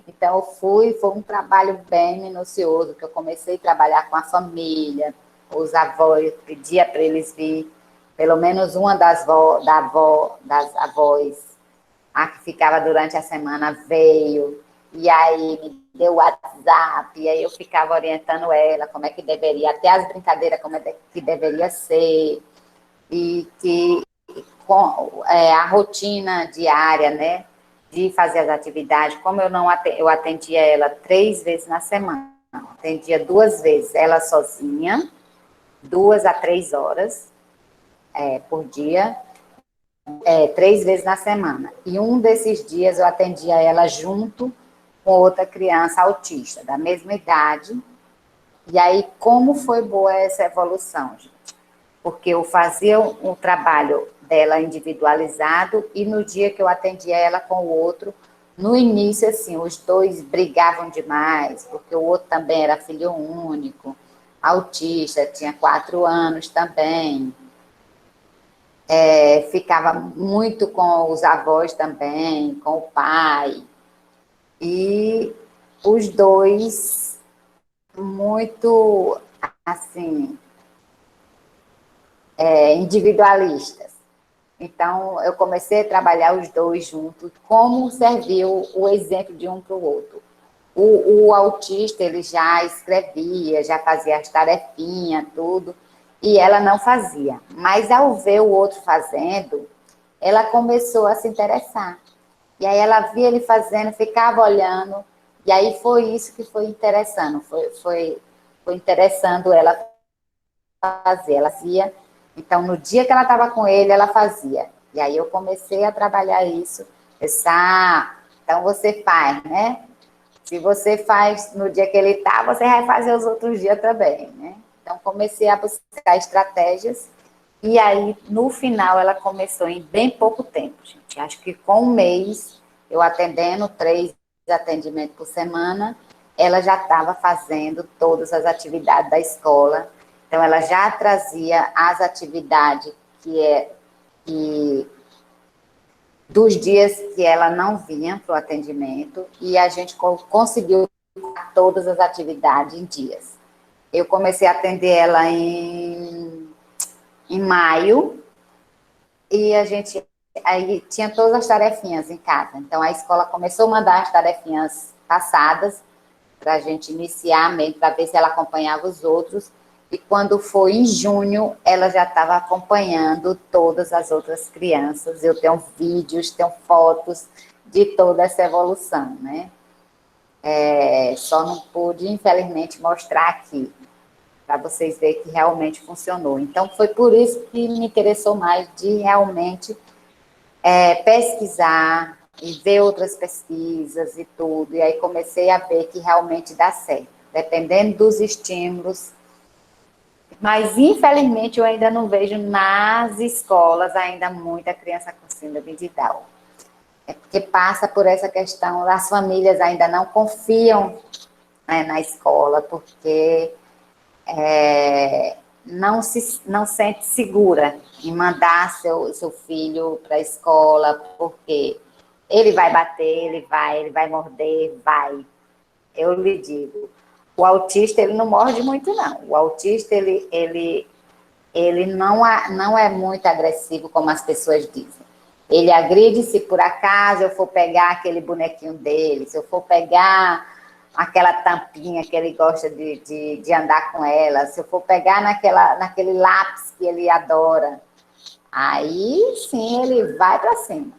Então, foi um trabalho bem minucioso, que eu comecei a trabalhar com a família, os avós, pedia para eles vir, pelo menos uma das avós, a que ficava durante a semana veio, e aí me deu o WhatsApp, e aí eu ficava orientando ela como é que deveria, até as brincadeiras como é que deveria ser, e que a rotina diária, né, de fazer as atividades, como eu atendia ela 3 vezes na semana, atendia 2 vezes ela sozinha, 2 a 3 horas por dia, 3 vezes na semana. E um desses dias eu atendia ela junto com outra criança autista, da mesma idade. E aí, como foi boa essa evolução, gente? Porque eu fazia o trabalho dela individualizado e no dia que eu atendia ela com o outro, no início, assim, os dois brigavam demais, porque o outro também era filho único, autista, tinha 4 anos também. Ficava muito com os avós também, com o pai. E os dois muito, assim, individualistas. Então, eu comecei a trabalhar os dois juntos, como serviu o exemplo de um para o outro. O autista, ele já escrevia, já fazia as tarefinhas, tudo, e ela não fazia. Mas, ao ver o outro fazendo, ela começou a se interessar. E aí ela via ele fazendo, ficava olhando, e aí foi isso que foi interessando, foi interessando ela fazer. Ela fazia, então no dia que ela estava com ele, ela fazia. E aí eu comecei a trabalhar isso, então você faz, né? Se você faz no dia que ele está, você vai fazer os outros dias também, né? Então comecei a buscar estratégias. E aí, no final, ela começou em bem pouco tempo, gente. Acho que com um mês, eu atendendo 3 atendimentos por semana, ela já estava fazendo todas as atividades da escola. Então, ela já trazia as atividades que dos dias que ela não vinha para o atendimento, e a gente conseguiu todas as atividades em dias. Eu comecei a atender ela em maio, e a gente aí tinha todas as tarefinhas em casa. Então, a escola começou a mandar as tarefinhas passadas para a gente iniciar mesmo, para ver se ela acompanhava os outros. E quando foi em junho, ela já estava acompanhando todas as outras crianças. Eu tenho vídeos, tenho fotos de toda essa evolução, né? Só não pude, infelizmente, mostrar aqui, para vocês verem que realmente funcionou. Então, foi por isso que me interessou mais de realmente pesquisar e ver outras pesquisas e tudo. E aí comecei a ver que realmente dá certo, dependendo dos estímulos. Mas, infelizmente, eu ainda não vejo nas escolas ainda muita criança com síndrome de Down. É porque passa por essa questão, as famílias ainda não confiam, né, na escola, porque não sente segura em mandar seu filho para a escola, porque ele vai bater, ele vai morder, vai. Eu lhe digo, o autista, ele não morde muito, não. O autista, ele não é muito agressivo, como as pessoas dizem. Ele agride se por acaso eu for pegar aquele bonequinho dele, se eu for pegar aquela tampinha que ele gosta de andar com ela, se eu for pegar naquele lápis que ele adora, aí sim ele vai para cima.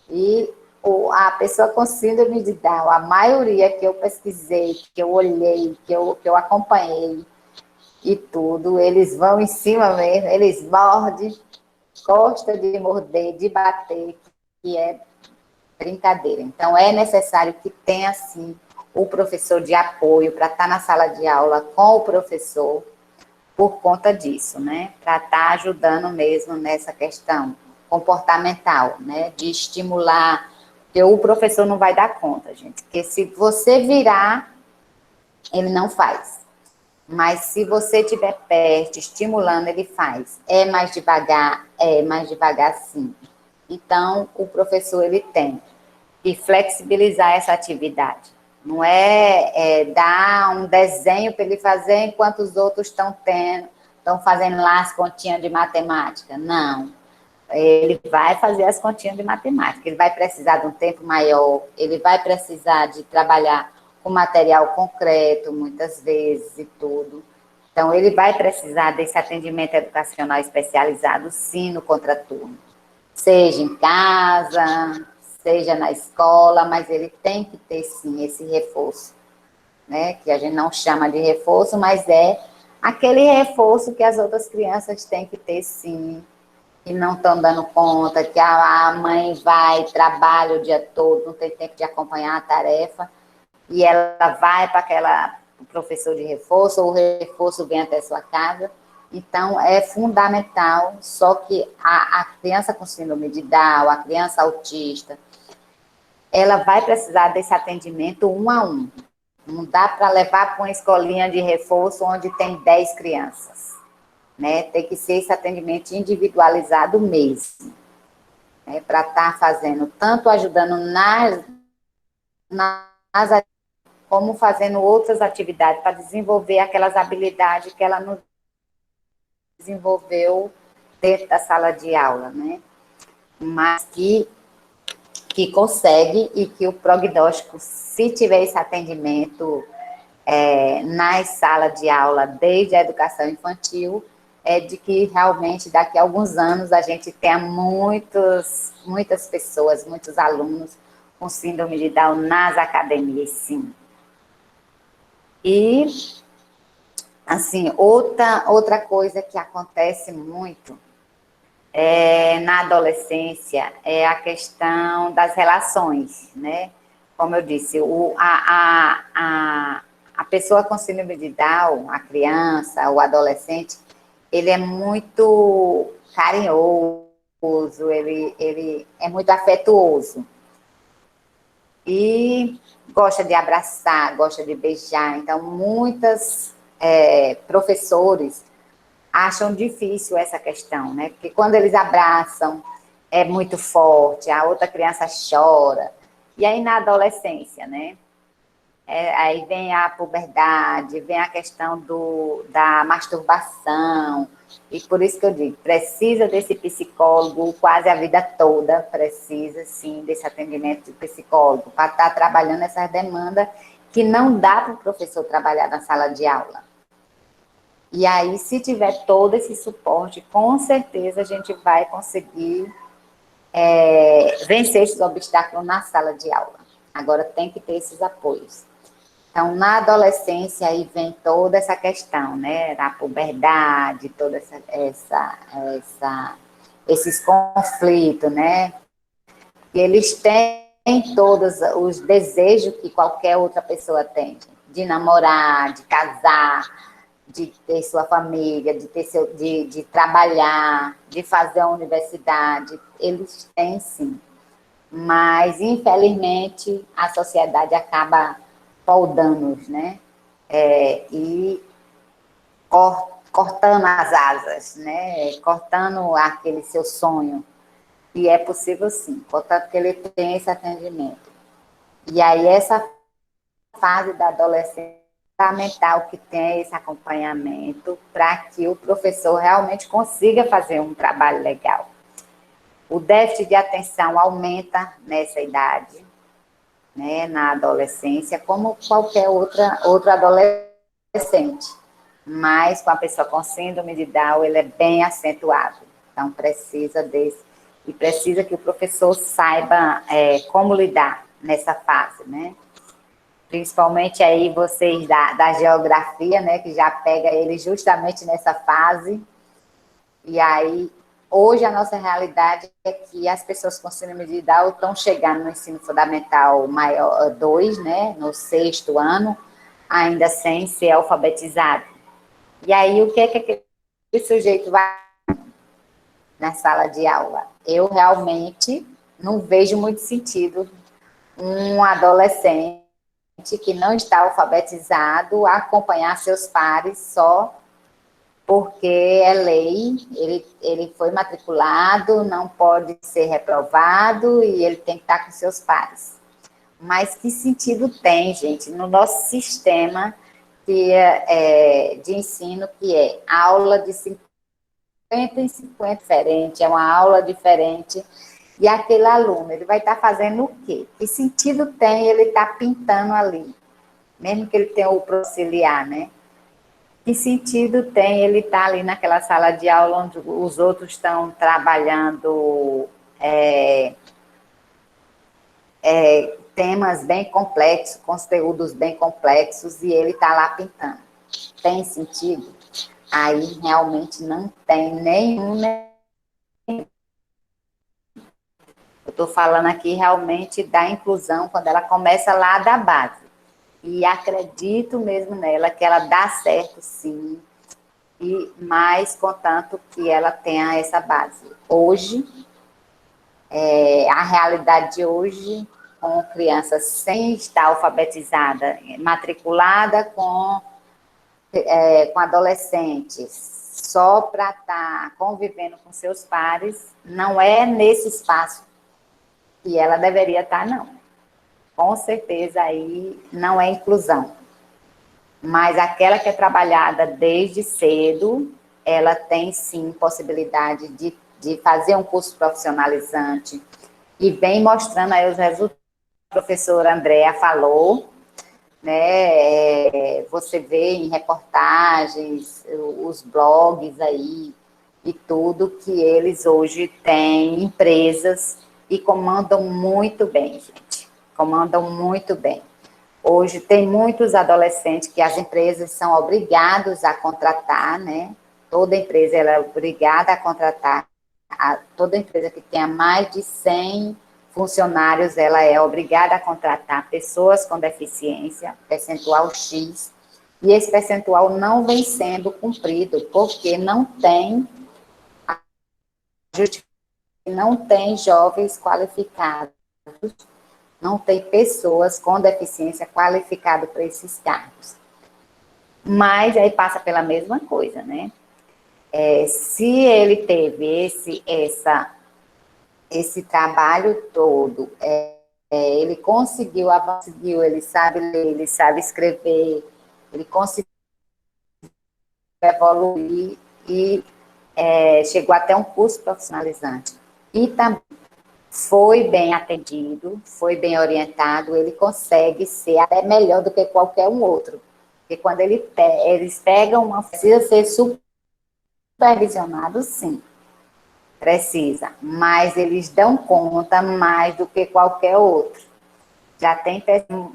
E a pessoa com síndrome de Down, a maioria que eu pesquisei, que eu olhei, que eu acompanhei e tudo, eles vão em cima mesmo, eles mordem, gostam de morder, de bater, que é brincadeira. Então, é necessário que tenha, sim, o professor de apoio para estar na sala de aula com o professor por conta disso, né? Para estar ajudando mesmo nessa questão comportamental, né? De estimular, porque o professor não vai dar conta, gente. Porque se você virar, ele não faz. Mas se você estiver perto, estimulando, ele faz. É mais devagar sim. Então, o professor, ele tem que flexibilizar essa atividade. Não dar um desenho para ele fazer enquanto os outros estão fazendo lá as continhas de matemática. Não. Ele vai fazer as continhas de matemática. Ele vai precisar de um tempo maior, ele vai precisar de trabalhar com material concreto, muitas vezes, e tudo. Então, ele vai precisar desse atendimento educacional especializado, sim, no contraturno. Seja em casa, seja na escola, mas ele tem que ter, sim, esse reforço, né? Que a gente não chama de reforço, mas é aquele reforço que as outras crianças têm que ter, sim, e não estão dando conta, que a mãe vai, trabalha o dia todo, não tem tempo de acompanhar a tarefa, e ela vai para o professor de reforço, ou o reforço vem até sua casa. Então, é fundamental, só que a criança com síndrome de Down, a criança autista, ela vai precisar desse atendimento 1 a 1. Não dá para levar para uma escolinha de reforço onde tem 10 crianças, né? Tem que ser esse atendimento individualizado mesmo, né? Para estar fazendo, tanto ajudando nas como fazendo outras atividades para desenvolver aquelas habilidades que ela não desenvolveu dentro da sala de aula, né? Mas que consegue, e que o prognóstico, se tiver esse atendimento nas salas de aula, desde a educação infantil, é de que realmente daqui a alguns anos a gente tenha muitas pessoas, muitos alunos com síndrome de Down nas academias, sim. E, assim, outra coisa que acontece muito na adolescência é a questão das relações, né? Como eu disse, a pessoa com síndrome de Down, a criança, o adolescente, ele é muito carinhoso, ele é muito afetuoso. E gosta de abraçar, gosta de beijar. Então, muitos professores acham difícil essa questão, né? Porque quando eles abraçam, é muito forte, a outra criança chora. E aí, na adolescência, né? Aí vem a puberdade, vem a questão da masturbação. E por isso que eu digo, precisa desse psicólogo quase a vida toda, precisa, sim, desse atendimento de psicólogo, para estar trabalhando essas demandas que não dá para o professor trabalhar na sala de aula. E aí, se tiver todo esse suporte, com certeza a gente vai conseguir vencer esses obstáculos na sala de aula. Agora, tem que ter esses apoios. Então, na adolescência, aí vem toda essa questão, né, da puberdade, toda esses conflitos, né, e eles têm todos os desejos que qualquer outra pessoa tem, de namorar, de casar, de ter sua família, de trabalhar, de fazer a universidade, eles têm sim. Mas, infelizmente, a sociedade acaba podando-os, né? E cortando as asas, né? Cortando aquele seu sonho. E é possível sim, contanto que ele tem esse atendimento. E aí, essa fase da adolescência é fundamental que tenha esse acompanhamento para que o professor realmente consiga fazer um trabalho legal. O déficit de atenção aumenta nessa idade, né, na adolescência, como qualquer outro adolescente. Mas com a pessoa com síndrome de Down, ele é bem acentuado. Então, precisa desse. E precisa que o professor saiba como lidar nessa fase, né? Principalmente aí vocês da geografia, né, que já pega ele justamente nessa fase. E aí, hoje a nossa realidade é que as pessoas com síndrome de Down estão chegando no ensino fundamental maior 2, né, no 6º ano, ainda sem ser alfabetizado. E aí, o que é que aquele sujeito vai na sala de aula? Eu realmente não vejo muito sentido um adolescente que não está alfabetizado acompanhar seus pares só porque é lei, ele foi matriculado, não pode ser reprovado e ele tem que estar com seus pares. Mas que sentido tem, gente, no nosso sistema de ensino, que é aula de 50 em 50 diferente, é uma aula diferente, e aquele aluno, ele vai estar fazendo o quê? Que sentido tem ele estar pintando ali? Mesmo que ele tenha o auxiliar, né? Que sentido tem ele estar ali naquela sala de aula onde os outros estão trabalhando temas bem complexos, conteúdos bem complexos, e ele está lá pintando? Tem sentido? Aí realmente não tem nenhum nem Eu estou falando aqui realmente da inclusão, quando ela começa lá da base. E acredito mesmo nela, que ela dá certo, sim, e mais contanto que ela tenha essa base. Hoje, a realidade de hoje, com crianças sem estar alfabetizada, matriculada com adolescentes, só para estar convivendo com seus pares, não é nesse espaço que ela deveria estar, não. Com certeza aí não é inclusão. Mas aquela que é trabalhada desde cedo, ela tem sim possibilidade de fazer um curso profissionalizante e vem mostrando aí os resultados que a professora Andréa falou, né? Você vê em reportagens, os blogs aí e tudo, que eles hoje têm empresas e comandam muito bem, gente. Comandam muito bem. Hoje tem muitos adolescentes que as empresas são obrigadas a contratar, né? Toda empresa ela é obrigada a contratar, toda empresa que tenha mais de 100 funcionários, ela é obrigada a contratar pessoas com deficiência, percentual X, e esse percentual não vem sendo cumprido, porque não tem jovens qualificados, não tem pessoas com deficiência qualificadas para esses cargos. Mas aí passa pela mesma coisa, né? Se ele teve esse trabalho todo, ele conseguiu, ele sabe ler, ele sabe escrever, ele conseguiu evoluir e chegou até um curso profissionalizante. E também foi bem atendido, foi bem orientado, ele consegue ser até melhor do que qualquer um outro. Porque quando eles pegam precisa ser supervisionado, sim. Precisa, mas eles dão conta mais do que qualquer outro. Já tem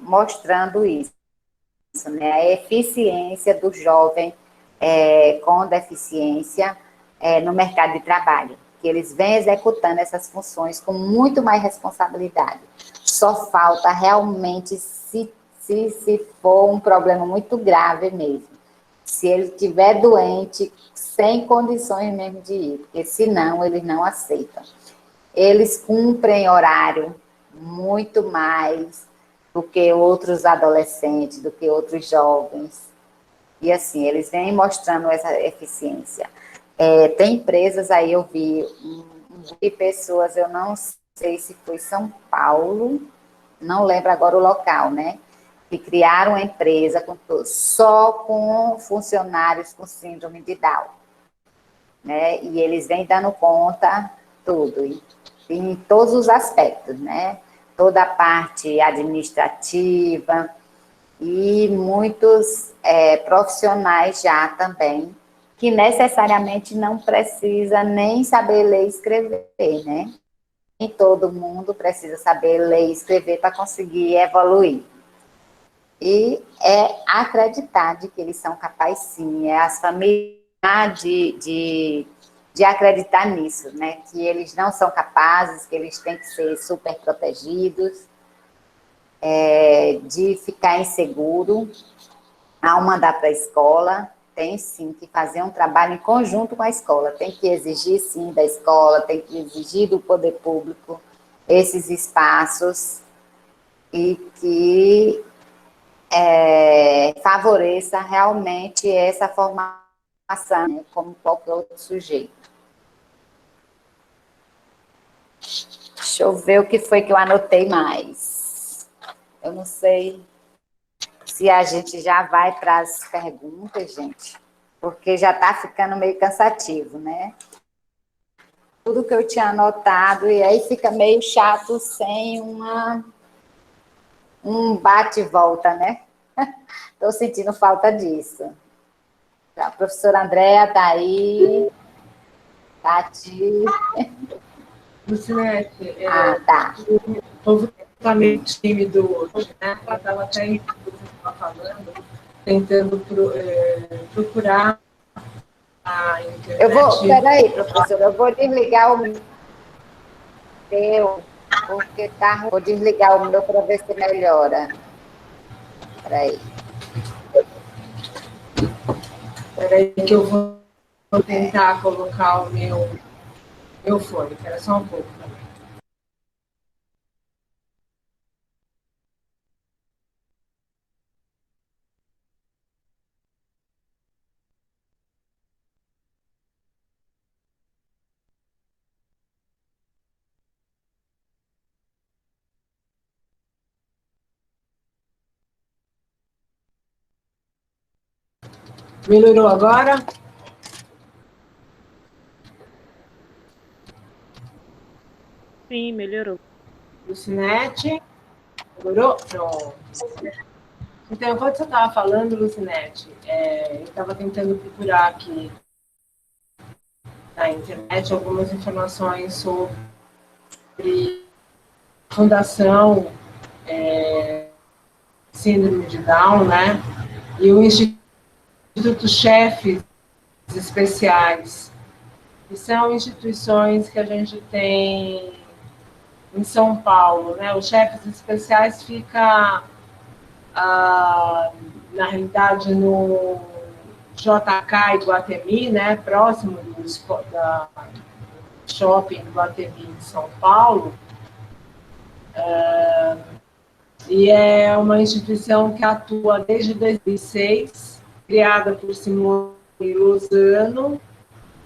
mostrando isso, né? A eficiência do jovem com deficiência no mercado de trabalho, que eles vêm executando essas funções com muito mais responsabilidade. Só falta realmente, se for um problema muito grave mesmo, se ele estiver doente, sem condições mesmo de ir, porque senão eles não aceitam. Eles cumprem horário muito mais do que outros adolescentes, do que outros jovens. E assim, eles vêm mostrando essa eficiência. Tem empresas aí, eu vi, de pessoas, eu não sei se foi São Paulo, não lembro agora o local, né? Que criaram uma empresa só com funcionários com síndrome de Down, né? E eles vêm dando conta tudo, em todos os aspectos, né? Toda a parte administrativa e muitos profissionais já também, que necessariamente não precisa nem saber ler e escrever, né? Nem todo mundo precisa saber ler e escrever para conseguir evoluir. E acreditar de que eles são capazes, sim, as famílias de acreditar nisso, né? Que eles não são capazes, que eles têm que ser super protegidos, de ficar inseguro ao mandar para a escola. Tem sim que fazer um trabalho em conjunto com a escola, tem que exigir sim da escola, tem que exigir do poder público esses espaços e que favoreça realmente essa formação, né, como qualquer outro sujeito. Deixa eu ver o que foi que eu anotei mais. Eu não sei se a gente já vai para as perguntas, gente, porque já está ficando meio cansativo, né? Tudo que eu tinha anotado, e aí fica meio chato sem um bate e volta, né? Estou sentindo falta disso. A professora Andréa está aí. Tati. Lucinete, Tá. o povo está meio tímido hoje, né? Eu estava até em falando, tentando procurar a internet. Peraí, professora, eu vou desligar o meu. porque tá... Vou desligar o meu para ver se melhora. Espera aí. Espera aí que eu vou tentar colocar o meu fone. Espera só um pouco. Melhorou agora? Sim, melhorou. Lucinete? Melhorou? Pronto. Então, enquanto você estava falando, Lucinete, eu estava tentando procurar aqui na internet algumas informações sobre Fundação Síndrome de Down, né? E o Instituto Chefes Especiais, que são instituições que a gente tem em São Paulo, né? Os Chefes Especiais fica, na realidade, no JK Iguatemi, né? Próximo da shopping Iguatemi de São Paulo. E é uma instituição que atua desde 2006, criada por Simone Lozano,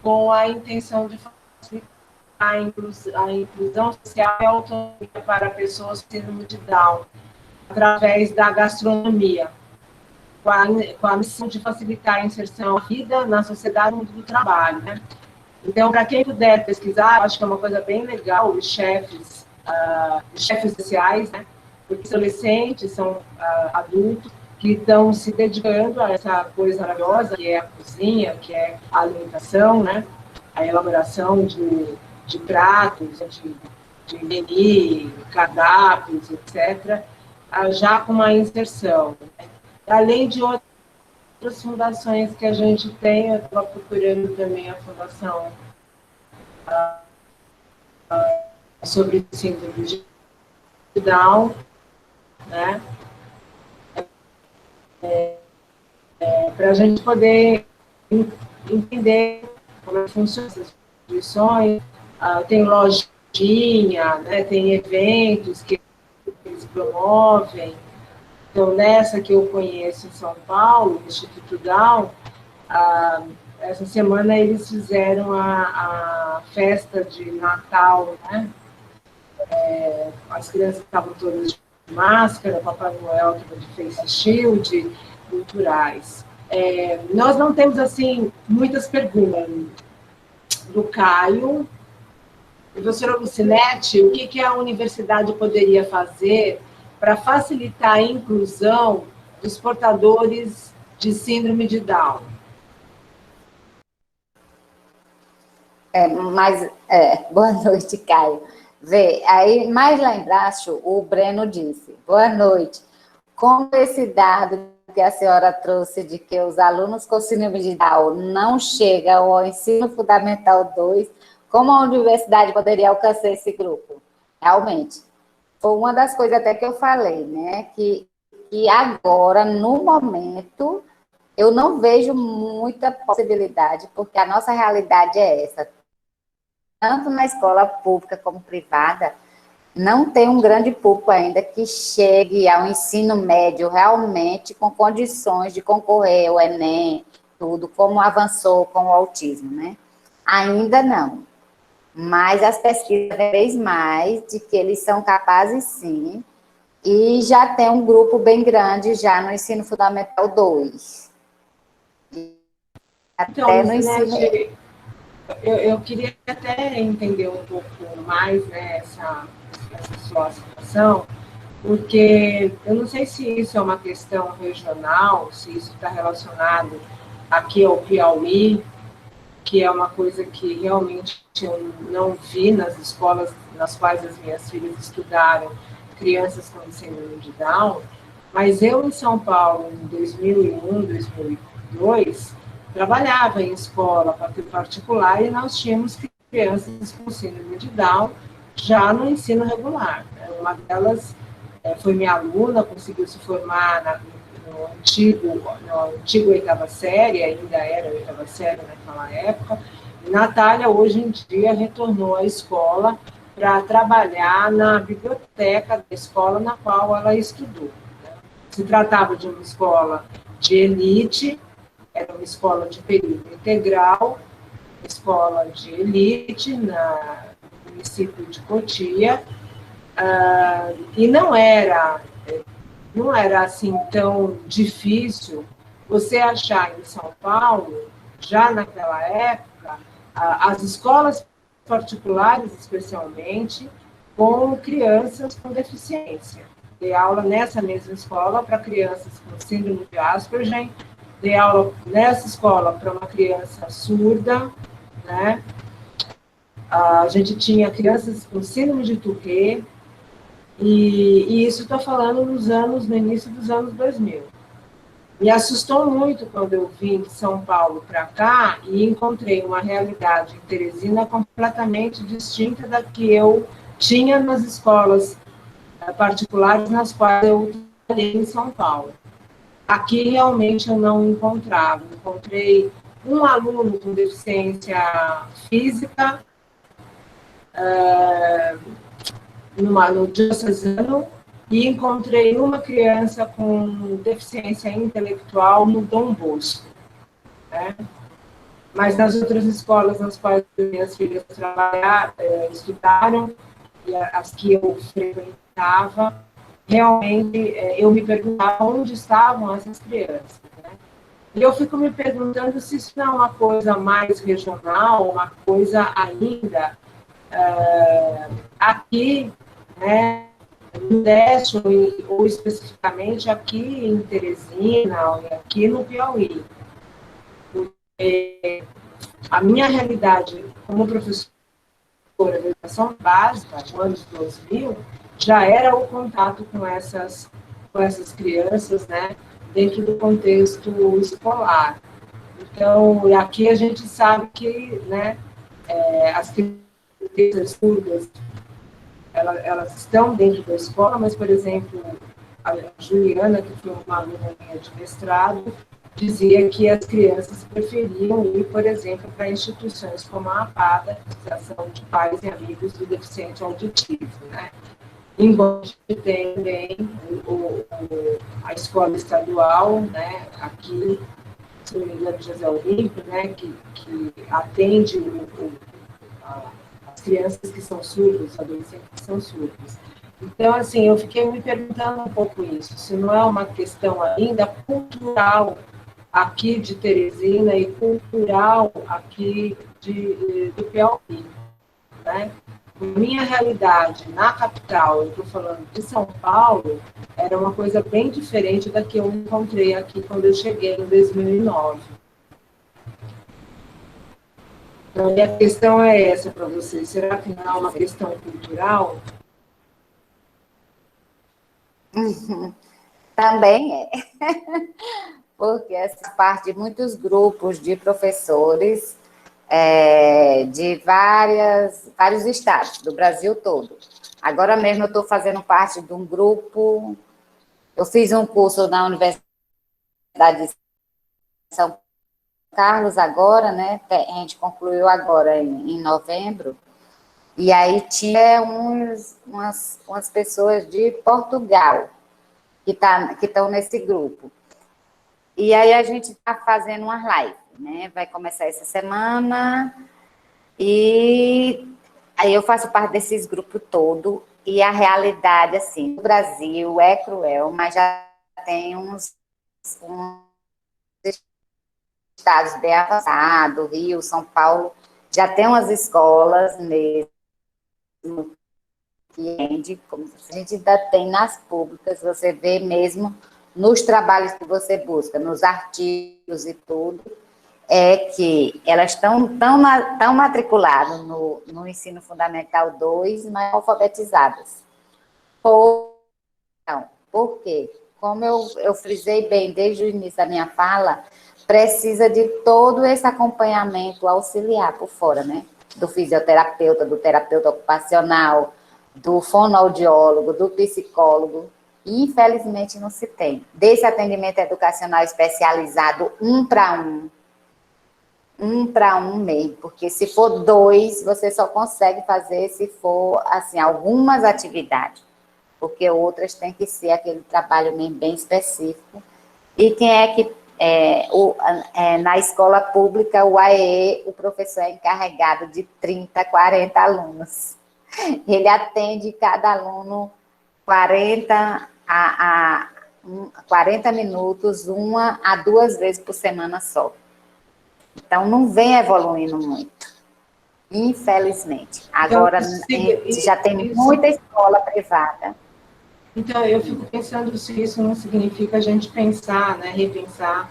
com a intenção de facilitar a inclusão social e a autonomia para pessoas com síndrome de Down, através da gastronomia, com a missão de facilitar a inserção à vida na sociedade e no mundo do trabalho, né? Então, para quem puder pesquisar, acho que é uma coisa bem legal, os chefes sociais, né? Porque são adolescentes, são adultos, que estão se dedicando a essa coisa maravilhosa, que é a cozinha, que é a alimentação, né? A elaboração de pratos, de menu, cardápios, etc., já com uma inserção. Além de outras fundações que a gente tem, eu estava procurando também a fundação sobre síndrome de Down, né? Para a gente poder entender como funcionam essas instituições. Tem lojinha, né? Tem eventos que eles promovem. Então, nessa que eu conheço em São Paulo, o Instituto Down, essa semana eles fizeram a festa de Natal, né? As crianças estavam todas de máscara, Papai Noel estava de face shield, culturais. Nós não temos, assim, muitas perguntas do Caio. Professora Lucinete, o que a universidade poderia fazer para facilitar a inclusão dos portadores de síndrome de Down? Boa noite, Caio. Vê, aí mais lá embaixo, o Breno disse, boa noite. Com esse dado que a senhora trouxe de que os alunos com síndrome de Down não chegam ao ensino fundamental 2, como a universidade poderia alcançar esse grupo? Realmente, foi uma das coisas até que eu falei, né? Que agora, no momento, eu não vejo muita possibilidade, porque a nossa realidade é essa. Tanto na escola pública como privada, não tem um grande público ainda que chegue ao ensino médio realmente com condições de concorrer ao Enem, tudo, como avançou com o autismo, né? Ainda não. Mas as pesquisas cada vez mais de que eles são capazes sim, e já tem um grupo bem grande já no ensino fundamental 2. Até então, no ensino... Eu queria até entender um pouco mais, né, essa sua situação, porque eu não sei se isso é uma questão regional, se isso está relacionado aqui ao Piauí, que é uma coisa que realmente eu não vi nas escolas nas quais as minhas filhas estudaram, crianças com síndrome de Down, mas eu em São Paulo, em 2001, 2002, trabalhava em escola particular e nós tínhamos crianças com síndrome de Down já no ensino regular. Né? Uma delas foi minha aluna, conseguiu se formar no antigo oitava série, ainda era oitava série naquela época, e Natália, hoje em dia, retornou à escola para trabalhar na biblioteca da escola na qual ela estudou. Né? Se tratava de uma escola de elite, era uma escola de período integral, escola de elite no município de Cotia, e não era assim tão difícil você achar em São Paulo, já naquela época, as escolas particulares, especialmente, com crianças com deficiência. Dei aula nessa mesma escola para crianças com síndrome de Asperger, dei aula nessa escola para uma criança surda, né? A gente tinha crianças com síndrome de Tourette, e isso estou falando no início dos anos 2000. Me assustou muito quando eu vim de São Paulo para cá e encontrei uma realidade em Teresina completamente distinta da que eu tinha nas escolas particulares nas quais eu trabalhei em São Paulo. Aqui realmente eu não encontrava. Encontrei um aluno com deficiência física, no diocesano, e encontrei uma criança com deficiência intelectual no Dom Bosco. Né? Mas nas outras escolas nas quais minhas filhas estudaram, e as que eu frequentava, realmente eu me perguntava onde estavam essas crianças. Né? E eu fico me perguntando se isso não é uma coisa mais regional, uma coisa ainda aqui, né, no Nordeste, ou especificamente aqui em Teresina, ou aqui no Piauí. Porque a minha realidade como professora de educação básica, no ano de 2000, já era o contato com essas crianças, né, dentro do contexto escolar. Então, aqui a gente sabe que, né, as crianças surdas, elas estão dentro da escola, mas, por exemplo, a Juliana, que foi uma aluna minha de mestrado, dizia que as crianças preferiam ir, por exemplo, para instituições como a APADA, Associação de Pais e Amigos do Deficiente Auditivo, né? Embora a gente tenha também a escola estadual, né, aqui, se não me engano, José Olímpio, né, que atende as crianças que são surdas, os adolescentes que são surdos. Então, assim, eu fiquei me perguntando um pouco isso, se não é uma questão ainda cultural aqui de Teresina e cultural aqui do Piauí, né? Minha realidade na capital, eu estou falando de São Paulo, era uma coisa bem diferente da que eu encontrei aqui quando eu cheguei em 2009. Então, a questão é essa para vocês. Será que não é uma questão cultural? Também é. Porque essa parte de muitos grupos de professores de vários estados, do Brasil todo. Agora mesmo eu estou fazendo parte de um grupo, eu fiz um curso na Universidade de São Carlos agora, né? A gente concluiu agora em novembro, e aí tinha umas pessoas de Portugal que estão nesse grupo. E aí a gente está fazendo uma live, né? Vai começar essa semana, e aí eu faço parte desses grupos todo, e a realidade, assim, no Brasil é cruel, mas já tem uns estados bem avançados, Rio, São Paulo, já tem umas escolas mesmo, que como a gente ainda tem nas públicas, você vê mesmo nos trabalhos que você busca, nos artigos e tudo, é que elas estão matriculadas no ensino fundamental 2, mas alfabetizadas. Por quê? Como eu frisei bem desde o início da minha fala, precisa de todo esse acompanhamento auxiliar por fora, né? do fisioterapeuta, do terapeuta ocupacional, do fonoaudiólogo, do psicólogo, e infelizmente não se tem. Desse atendimento educacional especializado, 1 para 1 mesmo, porque se for 2, você só consegue fazer se for, assim, algumas atividades, porque outras tem que ser aquele trabalho bem específico. E quem é que, na escola pública, o AEE, o professor é encarregado de 30, 40 alunos. Ele atende cada aluno 40 minutos, 1 a 2 vezes por semana só. Então, não vem evoluindo muito, infelizmente. Agora, já tem muita escola privada. Então, eu fico pensando se isso não significa a gente pensar, né, repensar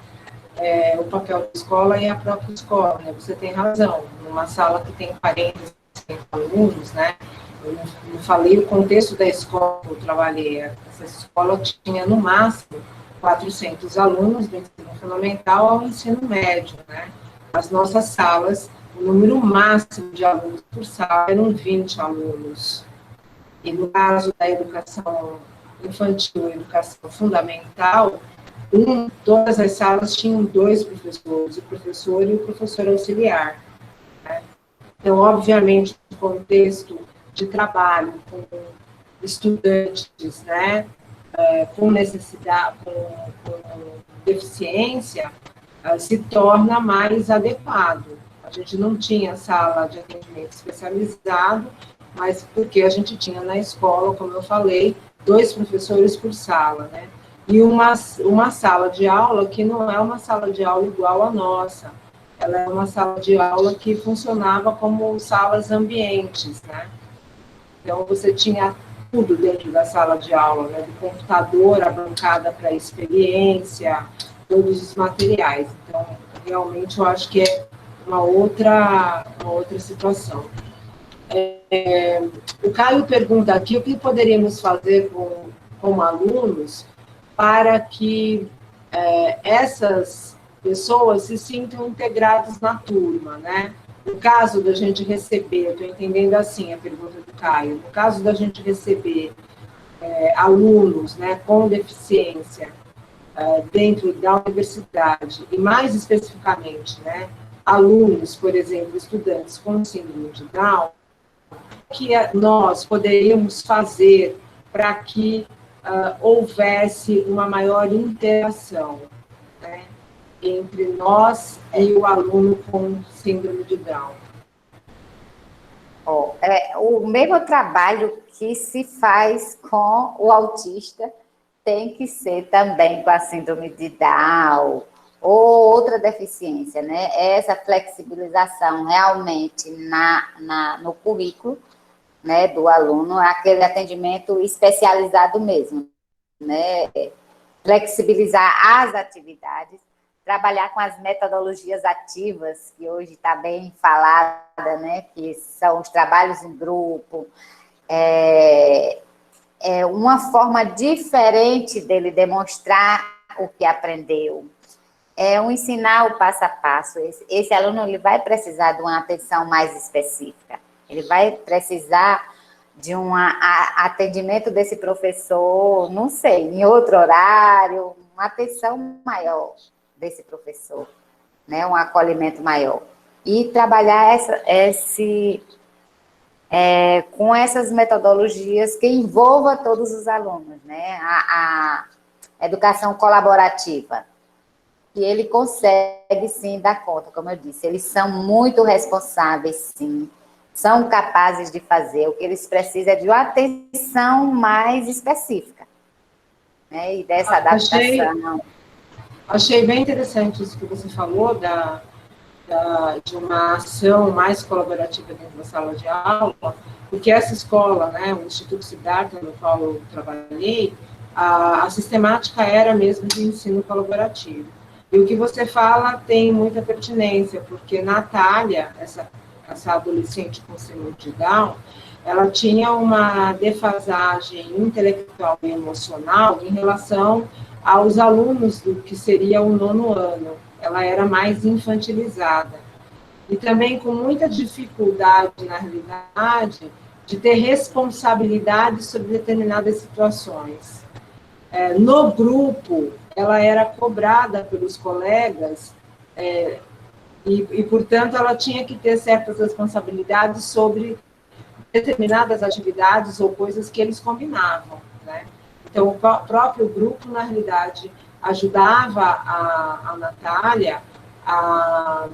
o papel da escola e a própria escola, né? Você tem razão, numa sala que tem 40, 50 alunos, né? Eu não falei o contexto da escola que eu trabalhei. Essa escola tinha, no máximo, 400 alunos do ensino fundamental ao ensino médio, né? As nossas salas, o número máximo de alunos por sala eram 20 alunos. E no caso da educação infantil e educação fundamental, todas as salas tinham 2 professores, o professor e o professor auxiliar, né? Então, obviamente, no contexto de trabalho com estudantes, né, com necessidade, com deficiência, se torna mais adequado. A gente não tinha sala de atendimento especializado, mas porque a gente tinha na escola, como eu falei, 2 professores por sala, né? E uma sala de aula que não é uma sala de aula igual à nossa. Ela é uma sala de aula que funcionava como salas ambientes, né? Então, você tinha tudo dentro da sala de aula, né? Do computador, a bancada para experiência, todos os materiais. Então, realmente, eu acho que é uma outra situação. O Caio pergunta aqui o que poderíamos fazer com alunos para que essas pessoas se sintam integradas na turma, né? No caso da gente receber, eu estou entendendo assim a pergunta do Caio, no caso da gente receber alunos, né, com deficiência dentro da universidade, e mais especificamente, né, alunos, por exemplo, estudantes com síndrome de Down, que nós poderíamos fazer para que houvesse uma maior interação, né, entre nós e o aluno com síndrome de Down? O mesmo trabalho que se faz com o autista tem que ser também com a síndrome de Down ou outra deficiência, né? Essa flexibilização realmente no currículo, né, do aluno, aquele atendimento especializado mesmo, né? Flexibilizar as atividades, trabalhar com as metodologias ativas, que hoje está bem falada, né, que são os trabalhos em grupo, uma forma diferente dele demonstrar o que aprendeu, um ensinar o passo a passo. Esse aluno ele vai precisar de uma atenção mais específica, ele vai precisar de um atendimento desse professor, não sei, em outro horário, uma atenção maior desse professor, né, um acolhimento maior. E trabalhar com essas metodologias que envolva todos os alunos, né, a educação colaborativa, que ele consegue, sim, dar conta, como eu disse, eles são muito responsáveis, sim, são capazes de fazer, o que eles precisam é de uma atenção mais específica, né, e dessa adaptação. Achei bem interessante isso que você falou, de uma ação mais colaborativa dentro da sala de aula, porque essa escola, né, o Instituto Siddhartha, no qual eu trabalhei, a sistemática era mesmo de ensino colaborativo. E o que você fala tem muita pertinência, porque Natália, essa adolescente com síndrome de Down, ela tinha uma defasagem intelectual e emocional em relação aos alunos do que seria o 9º ano. Ela era mais infantilizada. e também com muita dificuldade, na realidade, de ter responsabilidade sobre determinadas situações. No grupo, ela era cobrada pelos colegas, portanto, ela tinha que ter certas responsabilidades sobre determinadas atividades ou coisas que eles combinavam, né? Então, o próprio grupo, na realidade, ajudava a Natália a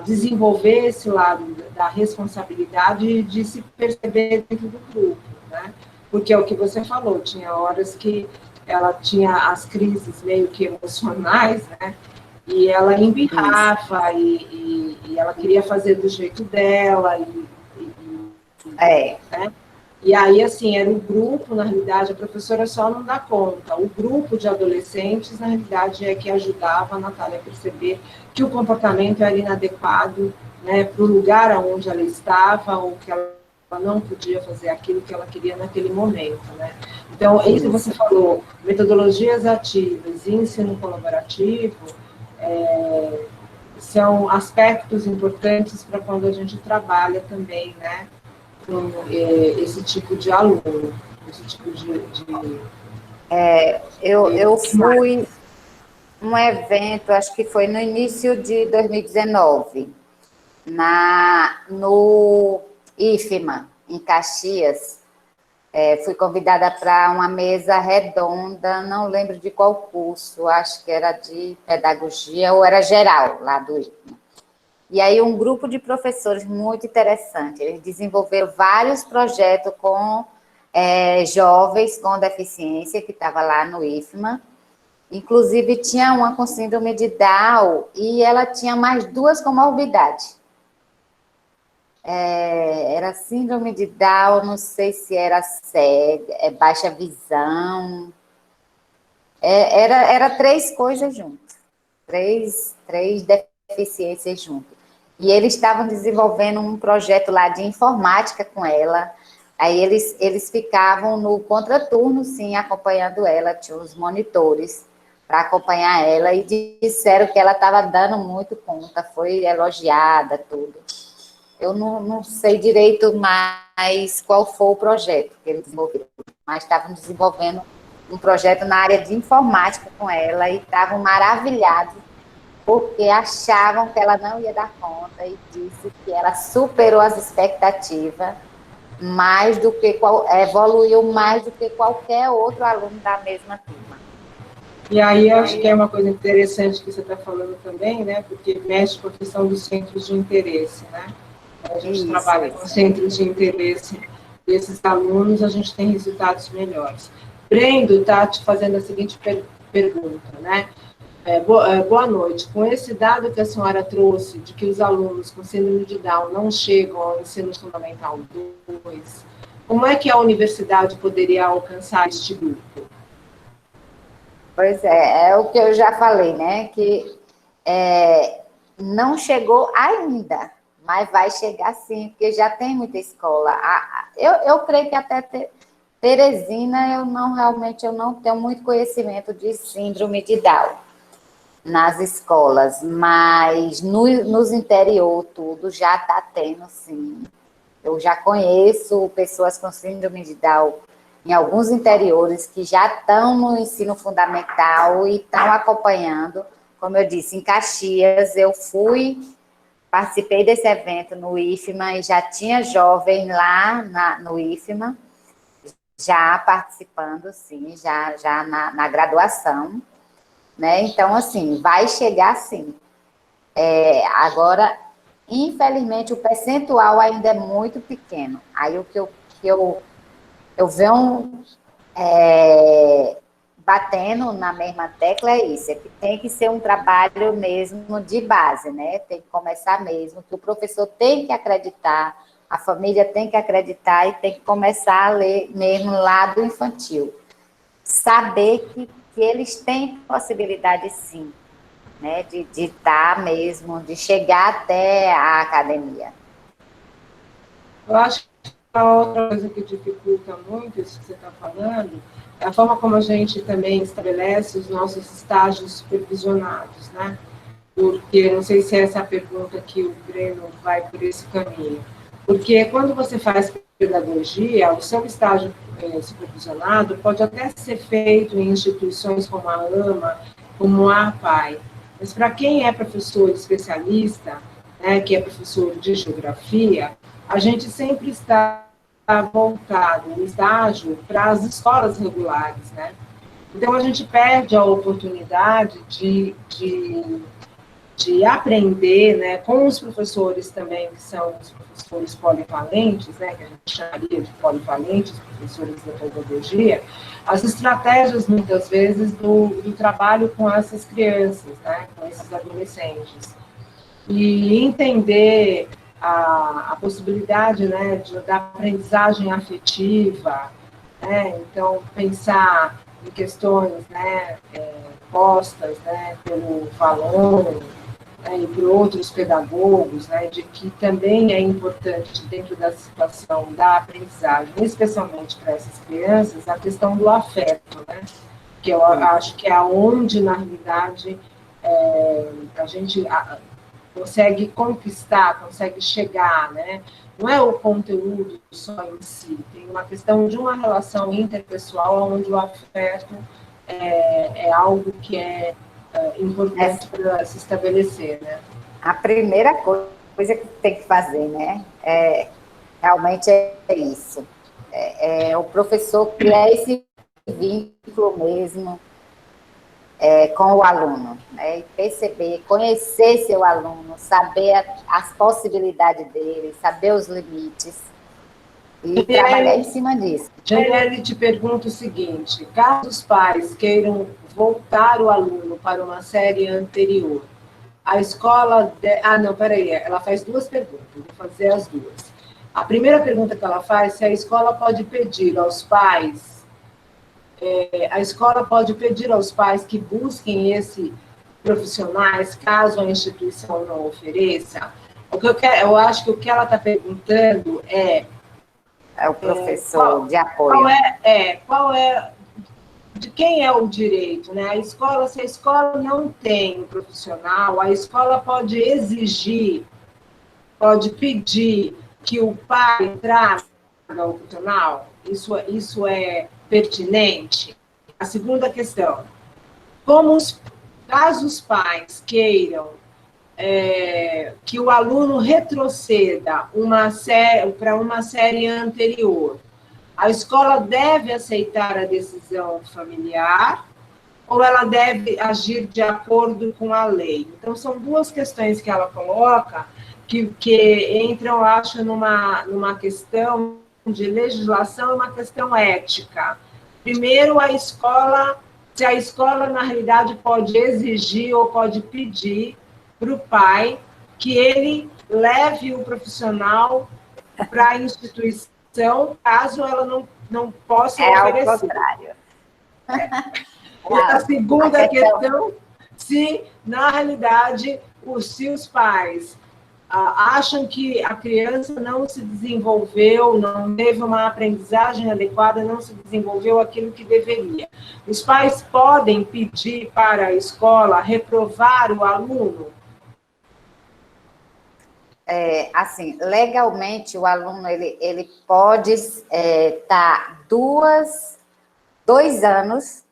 desenvolver esse lado da responsabilidade de se perceber dentro do grupo, né? Porque é o que você falou, tinha horas que ela tinha as crises meio que emocionais, né? E ela embirrava e ela queria fazer do jeito dela. Né? E aí, assim, era um grupo, na realidade, a professora só não dá conta. O grupo de adolescentes, na realidade, é que ajudava a Natália a perceber que o comportamento era inadequado, né, para o lugar onde ela estava, ou que ela não podia fazer aquilo que ela queria naquele momento, né? Então, isso que você falou, metodologias ativas e ensino colaborativo, são aspectos importantes para quando a gente trabalha também, né, com esse tipo de aluno, esse tipo eu fui um evento, acho que foi no início de 2019, no IFMA, em Caxias. Fui convidada para uma mesa redonda, não lembro de qual curso, acho que era de pedagogia ou era geral, lá do IFMA. E aí um grupo de professores muito interessante, eles desenvolveram vários projetos com jovens com deficiência, que estava lá no IFMA. Inclusive tinha uma com síndrome de Down e ela tinha mais 2 comorbidades. Era síndrome de Down, não sei se era cega, baixa visão. Era 3 coisas juntas, três deficiências juntas. E eles estavam desenvolvendo um projeto lá de informática com ela. Aí eles ficavam no contraturno, sim, acompanhando ela, tinha os monitores para acompanhar ela, e disseram que ela estava dando muito conta, foi elogiada, tudo. Eu não sei direito mais qual foi o projeto que eles desenvolveram, mas estavam desenvolvendo um projeto na área de informática com ela e estavam maravilhados, porque achavam que ela não ia dar conta, e disse que ela superou as expectativas, mais do que evoluiu mais do que qualquer outro aluno da mesma turma. E aí, acho que é uma coisa interessante que você está falando também, né? Porque mexe com a questão dos centros de interesse, né? A gente trabalha com centros de interesse desses alunos, a gente tem resultados melhores. Brendo está te fazendo a seguinte pergunta, né? Boa noite. Com esse dado que a senhora trouxe, de que os alunos com síndrome de Down não chegam ao ensino fundamental 2, como é que a universidade poderia alcançar este grupo? Pois é o que eu já falei, né? Que não chegou ainda, mas vai chegar sim, porque já tem muita escola. Eu creio que até Teresina, eu não tenho muito conhecimento de síndrome de Down nas escolas, mas nos interior tudo já está tendo, sim. Eu já conheço pessoas com síndrome de Down em alguns interiores que já estão no ensino fundamental e estão acompanhando. Como eu disse, em Caxias, eu participei desse evento no IFMA e já tinha jovem lá no IFMA, já participando, sim, já na graduação, né? Então, assim, vai chegar, sim. Agora, infelizmente, o percentual ainda é muito pequeno. Aí, o que eu venho batendo na mesma tecla é isso, que tem que ser um trabalho mesmo de base, né? Tem que começar mesmo, que o professor tem que acreditar, a família tem que acreditar e tem que começar a ler mesmo lá do infantil. Saber que eles têm possibilidade, sim, né? De estar mesmo, de chegar até a academia. Eu acho que a outra coisa que dificulta muito isso que você está falando é a forma como a gente também estabelece os nossos estágios supervisionados, né? porque não sei se é essa a pergunta que o Breno vai por esse caminho. Porque quando você faz pedagogia, o seu estágio supervisionado pode até ser feito em instituições como a AMA, como a APAE, mas para quem é professor especialista, né, que é professor de geografia, a gente sempre está voltado o estágio para as escolas regulares, né? Então, a gente perde a oportunidade de aprender, né, com os professores também, que são os professores polivalentes, né, que a gente chamaria de polivalentes, professores da pedagogia, as estratégias, muitas vezes, do trabalho com essas crianças, né, com esses adolescentes. E entender a possibilidade, né, da aprendizagem afetiva, né, então, pensar em questões, né, postas, né, pelo Valon, né, e por outros pedagogos, né, de que também é importante, dentro da situação da aprendizagem, especialmente para essas crianças, a questão do afeto, né, que eu acho que é onde, na realidade, a gente consegue conquistar, consegue chegar, né? Não é o conteúdo só em si, tem uma questão de uma relação interpessoal onde o afeto é algo que é importante para se estabelecer, né? A primeira coisa que tem que fazer, né, realmente é isso. O professor criar esse vínculo mesmo com o aluno, né, e perceber, conhecer seu aluno, saber as possibilidades dele, saber os limites e trabalhar em cima disso. Janiele te pergunta o seguinte: caso os pais queiram voltar o aluno para uma série anterior, a escola... não, peraí, ela faz duas perguntas, vou fazer as duas. A primeira pergunta que ela faz é se a escola pode pedir aos pais, a escola pode pedir aos pais que busquem esse profissionais, caso a instituição não ofereça. Eu acho que o que ela está perguntando é o professor de apoio. Qual é de quem é o direito, né? A escola, se a escola não tem um profissional, a escola pode exigir, pode pedir que o pai traga o profissional? Isso é pertinente? A segunda questão, caso os pais queiram que o aluno retroceda para uma série anterior, a escola deve aceitar a decisão familiar ou ela deve agir de acordo com a lei? Então, são duas questões que ela coloca que entram, eu acho, numa questão de legislação e uma questão ética. Primeiro, se a escola, na realidade, pode exigir ou pode pedir para o pai que ele leve o profissional para a instituição, caso ela não possa oferecer. Ao contrário. E a segunda questão, se, na realidade, se os pais acham que a criança não se desenvolveu, não teve uma aprendizagem adequada, não se desenvolveu aquilo que deveria. Os pais podem pedir para a escola reprovar o aluno? Assim, legalmente, o aluno ele pode estar 2 anos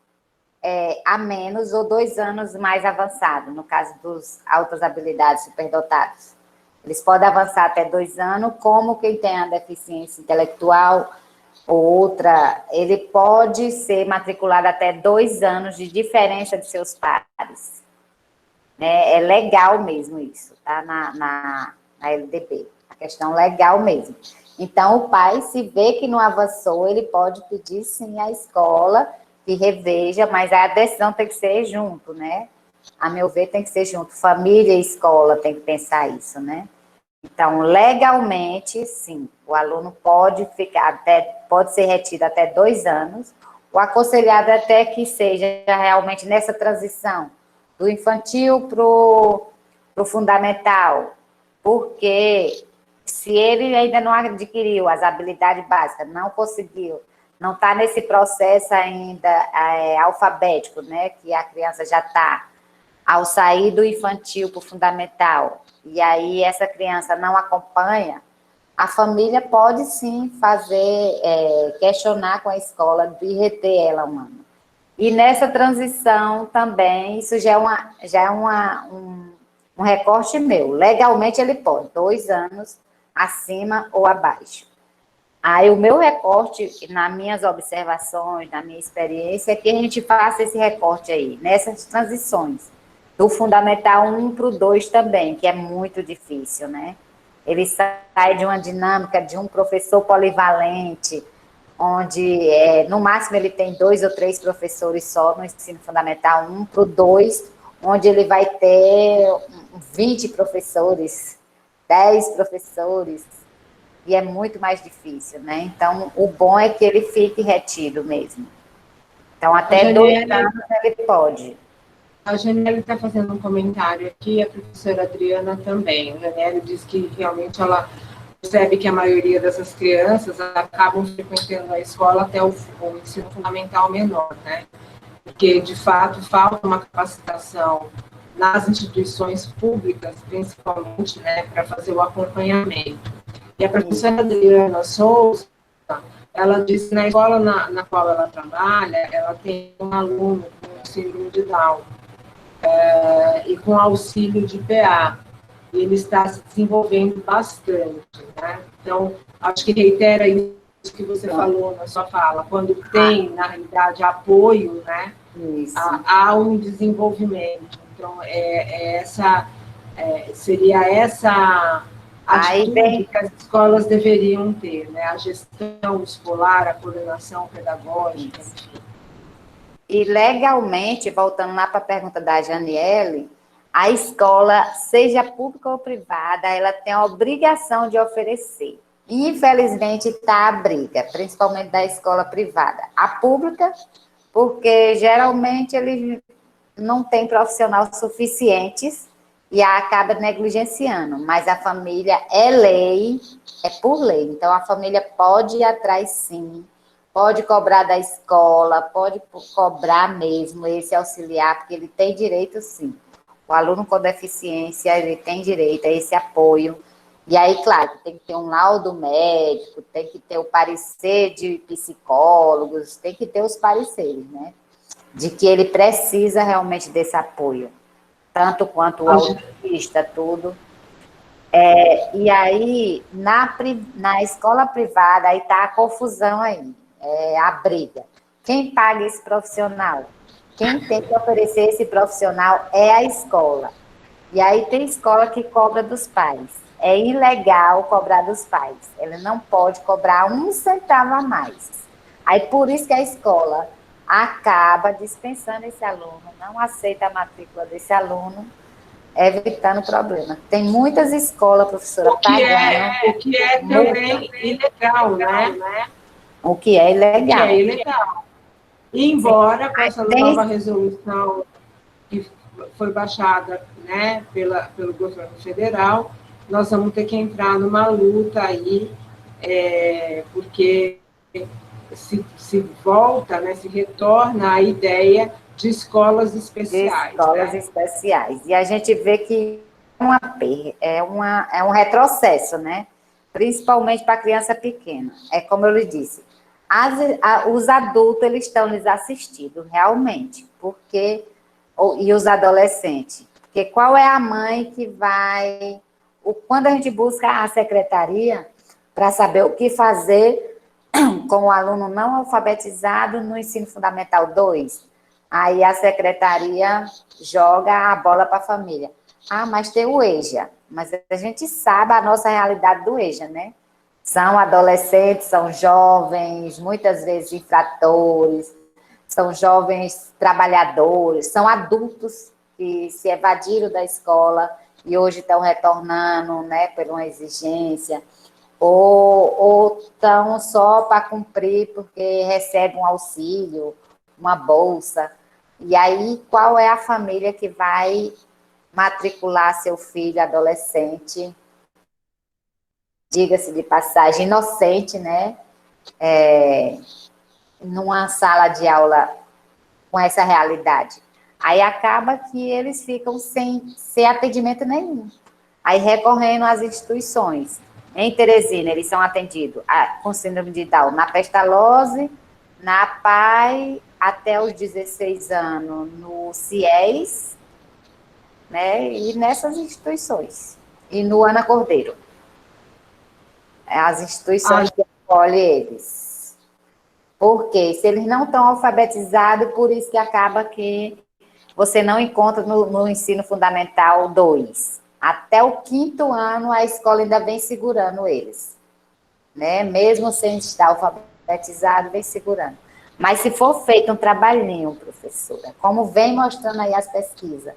a menos ou 2 anos mais avançado, no caso dos altas habilidades superdotados. Eles podem avançar até 2 anos, como quem tem a deficiência intelectual ou outra, ele pode ser matriculado até 2 anos de diferença de seus pares. É legal mesmo isso, tá? Na LDB, a questão legal mesmo. Então, o pai, se vê que não avançou, ele pode pedir, sim, à escola que reveja, mas a decisão tem que ser junto, né? A meu ver, tem que ser junto. Família e escola tem que pensar isso, né? Então, legalmente, sim, o aluno pode ser retido até 2 anos, o aconselhado até que seja realmente nessa transição do infantil para o fundamental, porque se ele ainda não adquiriu as habilidades básicas, não conseguiu, não está nesse processo ainda alfabético, né, que a criança já está ao sair do infantil para o fundamental, e aí essa criança não acompanha, a família pode sim fazer, questionar com a escola de reter ela um ano. E nessa transição também, isso um recorte meu. Legalmente ele pode, 2 anos acima ou abaixo. Aí o meu recorte, nas minhas observações, na minha experiência, é que a gente faça esse recorte aí, nessas transições, do Fundamental 1 para o 2 também, que é muito difícil, né? Ele sai de uma dinâmica de um professor polivalente, onde no máximo ele tem 2 ou 3 professores só no ensino fundamental 1 para o 2, onde ele vai ter 20 professores, 10 professores, e é muito mais difícil, né? Então, o bom é que ele fique retido mesmo. Então, até 2 anos ele pode. A Janelle está fazendo um comentário aqui, a professora Adriana também. A Janelle diz que realmente ela percebe que a maioria dessas crianças acabam frequentando a escola até o ensino fundamental menor, né? Porque, de fato, falta uma capacitação nas instituições públicas, principalmente, né, para fazer o acompanhamento. E a professora Adriana Souza, ela disse que na escola na qual ela trabalha, ela tem um aluno com síndrome de Down, e com auxílio de PA. E ele está se desenvolvendo bastante, né? Então, acho que reitera isso que você falou na sua fala, quando tem, na realidade, apoio, né? Há um desenvolvimento. Então, seria essa atitude que as escolas deveriam ter, né? A gestão escolar, a coordenação pedagógica, enfim. E legalmente, voltando lá para a pergunta da Janiele, a escola, seja pública ou privada, ela tem a obrigação de oferecer. Infelizmente, está a briga, principalmente da escola privada. A pública, porque geralmente eles não têm profissional suficientes e acaba negligenciando, mas a família é lei, é por lei. Então, a família pode ir atrás, sim, pode cobrar da escola, pode cobrar mesmo esse auxiliar, porque ele tem direito, sim. O aluno com deficiência, ele tem direito a esse apoio. E aí, claro, tem que ter um laudo médico, tem que ter o parecer de psicólogos, tem que ter os pareceres, né? De que ele precisa realmente desse apoio. Tanto quanto o autista, tudo. E aí, na escola privada, aí está a confusão aí, a briga. Quem paga esse profissional? Quem tem que oferecer esse profissional é a escola. E aí tem escola que cobra dos pais. É ilegal cobrar dos pais. Ele não pode cobrar 1 centavo a mais. Aí por isso que a escola acaba dispensando esse aluno, não aceita a matrícula desse aluno, evitando o problema. Tem muitas escolas, professora, o que é também ilegal, né? O que é ilegal. Embora com essa nova resolução que foi baixada, né, pelo governo federal, nós vamos ter que entrar numa luta aí, porque se volta, né, se retorna a ideia de escolas especiais. De escolas especiais. E a gente vê que é um retrocesso, né? Principalmente para a criança pequena. É como eu lhe disse, os adultos eles estão desassistidos, realmente, e os adolescentes. Porque qual é a mãe que vai... Quando a gente busca a secretaria para saber o que fazer com o aluno não alfabetizado no ensino fundamental 2, aí a secretaria joga a bola para a família. Ah, mas tem o EJA. Mas a gente sabe a nossa realidade do EJA, né? São adolescentes, são jovens, muitas vezes infratores, são jovens trabalhadores, são adultos que se evadiram da escola e hoje estão retornando, né, por uma exigência, ou estão só para cumprir porque recebem um auxílio, uma bolsa. E aí, qual é a família que vai matricular seu filho adolescente, diga-se de passagem, inocente, né? Numa sala de aula com essa realidade? Aí acaba que eles ficam sem atendimento nenhum. Aí recorrendo às instituições. Em Teresina, eles são atendidos com síndrome de Down na Pestalozzi, na PAI, até os 16 anos no CIES, né, e nessas instituições. E no Ana Cordeiro. As instituições que acolhem eles. Porque se eles não estão alfabetizados, por isso que acaba que você não encontra no ensino fundamental 2. Até o 5º ano, a escola ainda vem segurando eles. Né? Mesmo sem estar alfabetizado, vem segurando. Mas se for feito um trabalhinho, professora, como vem mostrando aí as pesquisas,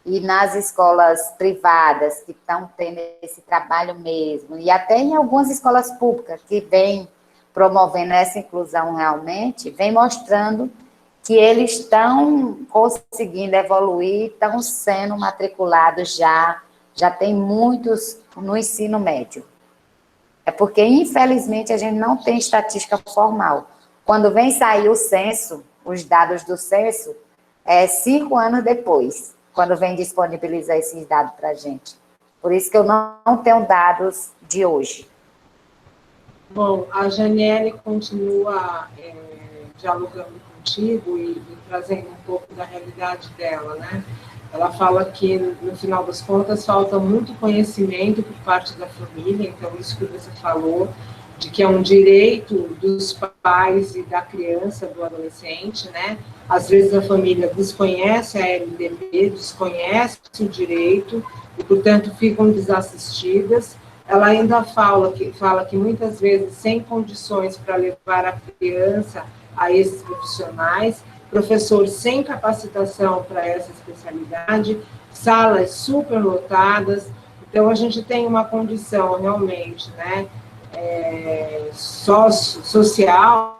e nas escolas privadas que estão tendo esse trabalho mesmo, e até em algumas escolas públicas que vêm promovendo essa inclusão realmente, vem mostrando que eles estão conseguindo evoluir, estão sendo matriculados já tem muitos no ensino médio. É porque, infelizmente, a gente não tem estatística formal. Quando vem sair o censo, os dados do censo, 5 anos depois, quando vem disponibilizar esses dados para a gente. Por isso que eu não tenho dados de hoje. Bom, a Janiele continua dialogando contigo e trazendo um pouco da realidade dela, né? Ela fala que, no final das contas, falta muito conhecimento por parte da família, então isso que você falou, de que é um direito dos pais e da criança, do adolescente, né? Às vezes a família desconhece a LDB, desconhece o direito e, portanto, ficam desassistidas. Ela ainda fala que muitas vezes sem condições para levar a criança a esses profissionais, professor sem capacitação para essa especialidade, salas superlotadas. Então, a gente tem uma condição realmente, né, social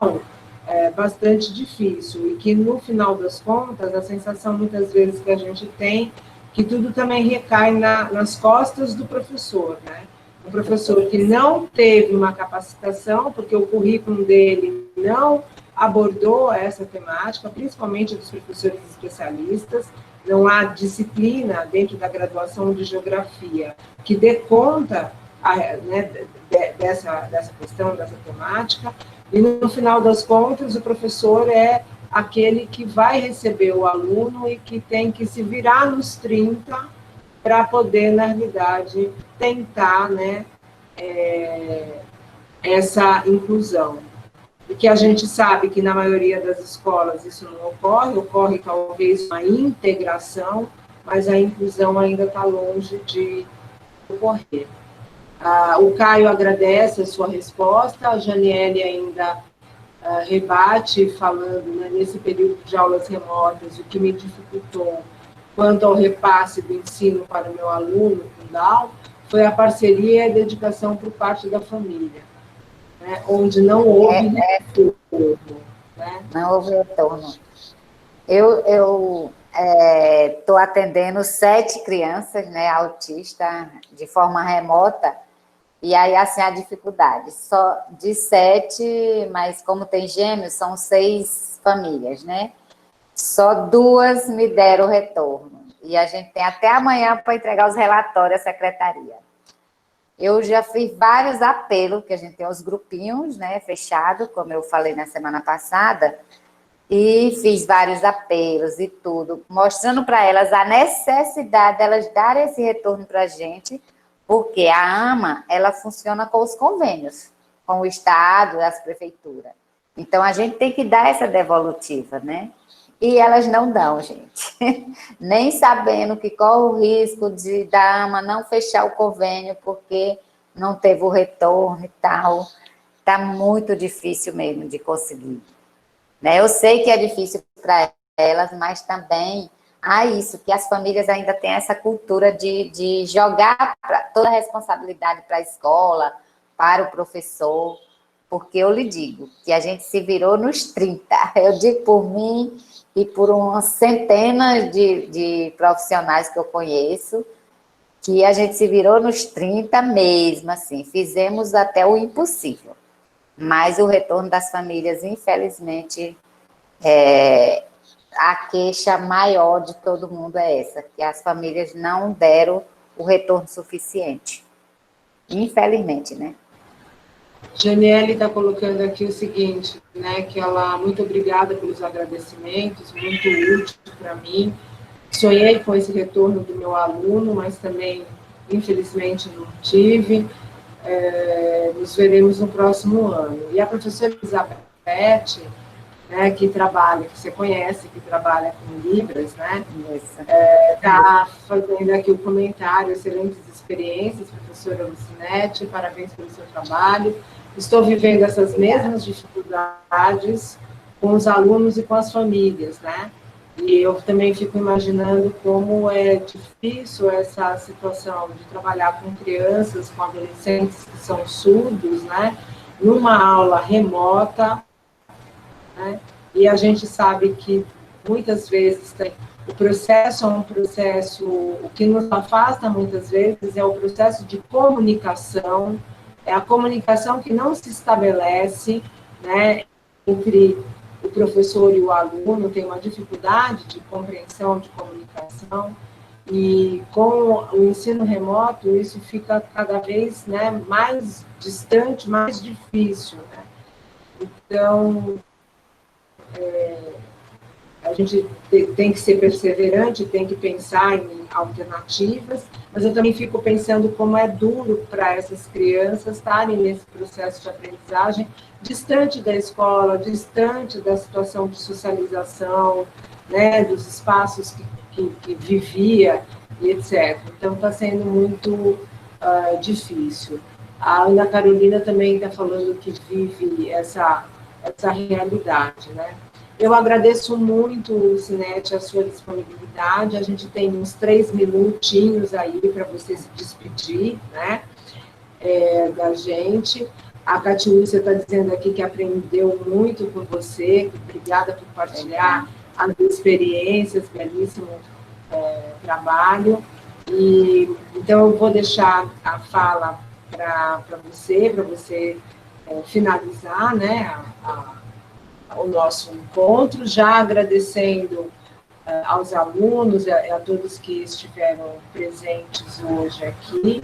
bastante difícil, e que, no final das contas, a sensação muitas vezes que a gente tem, que tudo também recai nas costas do professor, né? Um professor que não teve uma capacitação, porque o currículo dele não abordou essa temática, principalmente dos professores especialistas. Não há disciplina dentro da graduação de geografia que dê conta, né, dessa questão, dessa temática, e no final das contas o professor é aquele que vai receber o aluno e que tem que se virar nos 30 para poder, na realidade, tentar, né, essa inclusão. E que a gente sabe que na maioria das escolas isso não ocorre talvez uma integração, mas a inclusão ainda está longe de ocorrer. O Caio agradece a sua resposta, a Janiele ainda rebate, falando, né, nesse período de aulas remotas, o que me dificultou quanto ao repasse do ensino para o meu aluno com Down foi a parceria e a dedicação por parte da família, né, onde não houve retorno. Né? Não houve retorno. Eu estou atendendo 7 crianças, né, autistas, de forma remota, e aí, assim, a dificuldade, só de 7, mas como tem gêmeos, são 6 famílias, né? Só 2 me deram retorno, e a gente tem até amanhã para entregar os relatórios à secretaria. Eu já fiz vários apelos, que a gente tem os grupinhos, né, fechados, como eu falei na semana passada, e fiz vários apelos e tudo, mostrando para elas a necessidade delas darem esse retorno para a gente, porque a AMA, ela funciona com os convênios, com o Estado, as prefeituras. Então, a gente tem que dar essa devolutiva, né? E elas não dão, gente. Nem sabendo que corre o risco da AMA não fechar o convênio, porque não teve o retorno e tal. Está muito difícil mesmo de conseguir. Né? Eu sei que é difícil para elas, mas também há isso, que as famílias ainda têm essa cultura de jogar toda a responsabilidade para a escola, para o professor, porque eu lhe digo que a gente se virou nos 30. Eu digo por mim e por umas centenas de profissionais que eu conheço, que a gente se virou nos 30 mesmo, assim, fizemos até o impossível. Mas o retorno das famílias, infelizmente, a queixa maior de todo mundo é essa, que as famílias não deram o retorno suficiente. Infelizmente, né? Janiele está colocando aqui o seguinte, né, que ela, muito obrigada pelos agradecimentos, muito útil para mim. Sonhei com esse retorno do meu aluno, mas também, infelizmente, não tive. Nos veremos no próximo ano. E a professora Elizabeth, né, que você conhece, que trabalha com Libras, né, está fazendo aqui o comentário, excelentes experiências, professora Lucinete, parabéns pelo seu trabalho. Estou vivendo essas mesmas dificuldades com os alunos e com as famílias, né? E eu também fico imaginando como é difícil essa situação de trabalhar com crianças, com adolescentes que são surdos, né? Numa aula remota, né? E a gente sabe que muitas vezes o processo é um processo, o que nos afasta muitas vezes é o processo de comunicação, é a comunicação que não se estabelece, né, entre o professor e o aluno, tem uma dificuldade de compreensão, de comunicação, e com o ensino remoto isso fica cada vez, né, mais distante, mais difícil, né? Então, a gente tem que ser perseverante, tem que pensar em alternativas, mas eu também fico pensando como é duro para essas crianças estarem nesse processo de aprendizagem, distante da escola, distante da situação de socialização, né, dos espaços que vivia, e etc. Então, está sendo muito difícil. A Ana Carolina também está falando que vive essa realidade, né? Eu agradeço muito, Lucinete, a sua disponibilidade. A gente tem uns 3 minutinhos aí para você se despedir, né, da gente. A Catiúcia está dizendo aqui que aprendeu muito com você. Obrigada por partilhar as experiências, belíssimo trabalho. E, então, eu vou deixar a fala para você finalizar, né, o nosso encontro, já agradecendo aos alunos e a todos que estiveram presentes hoje aqui.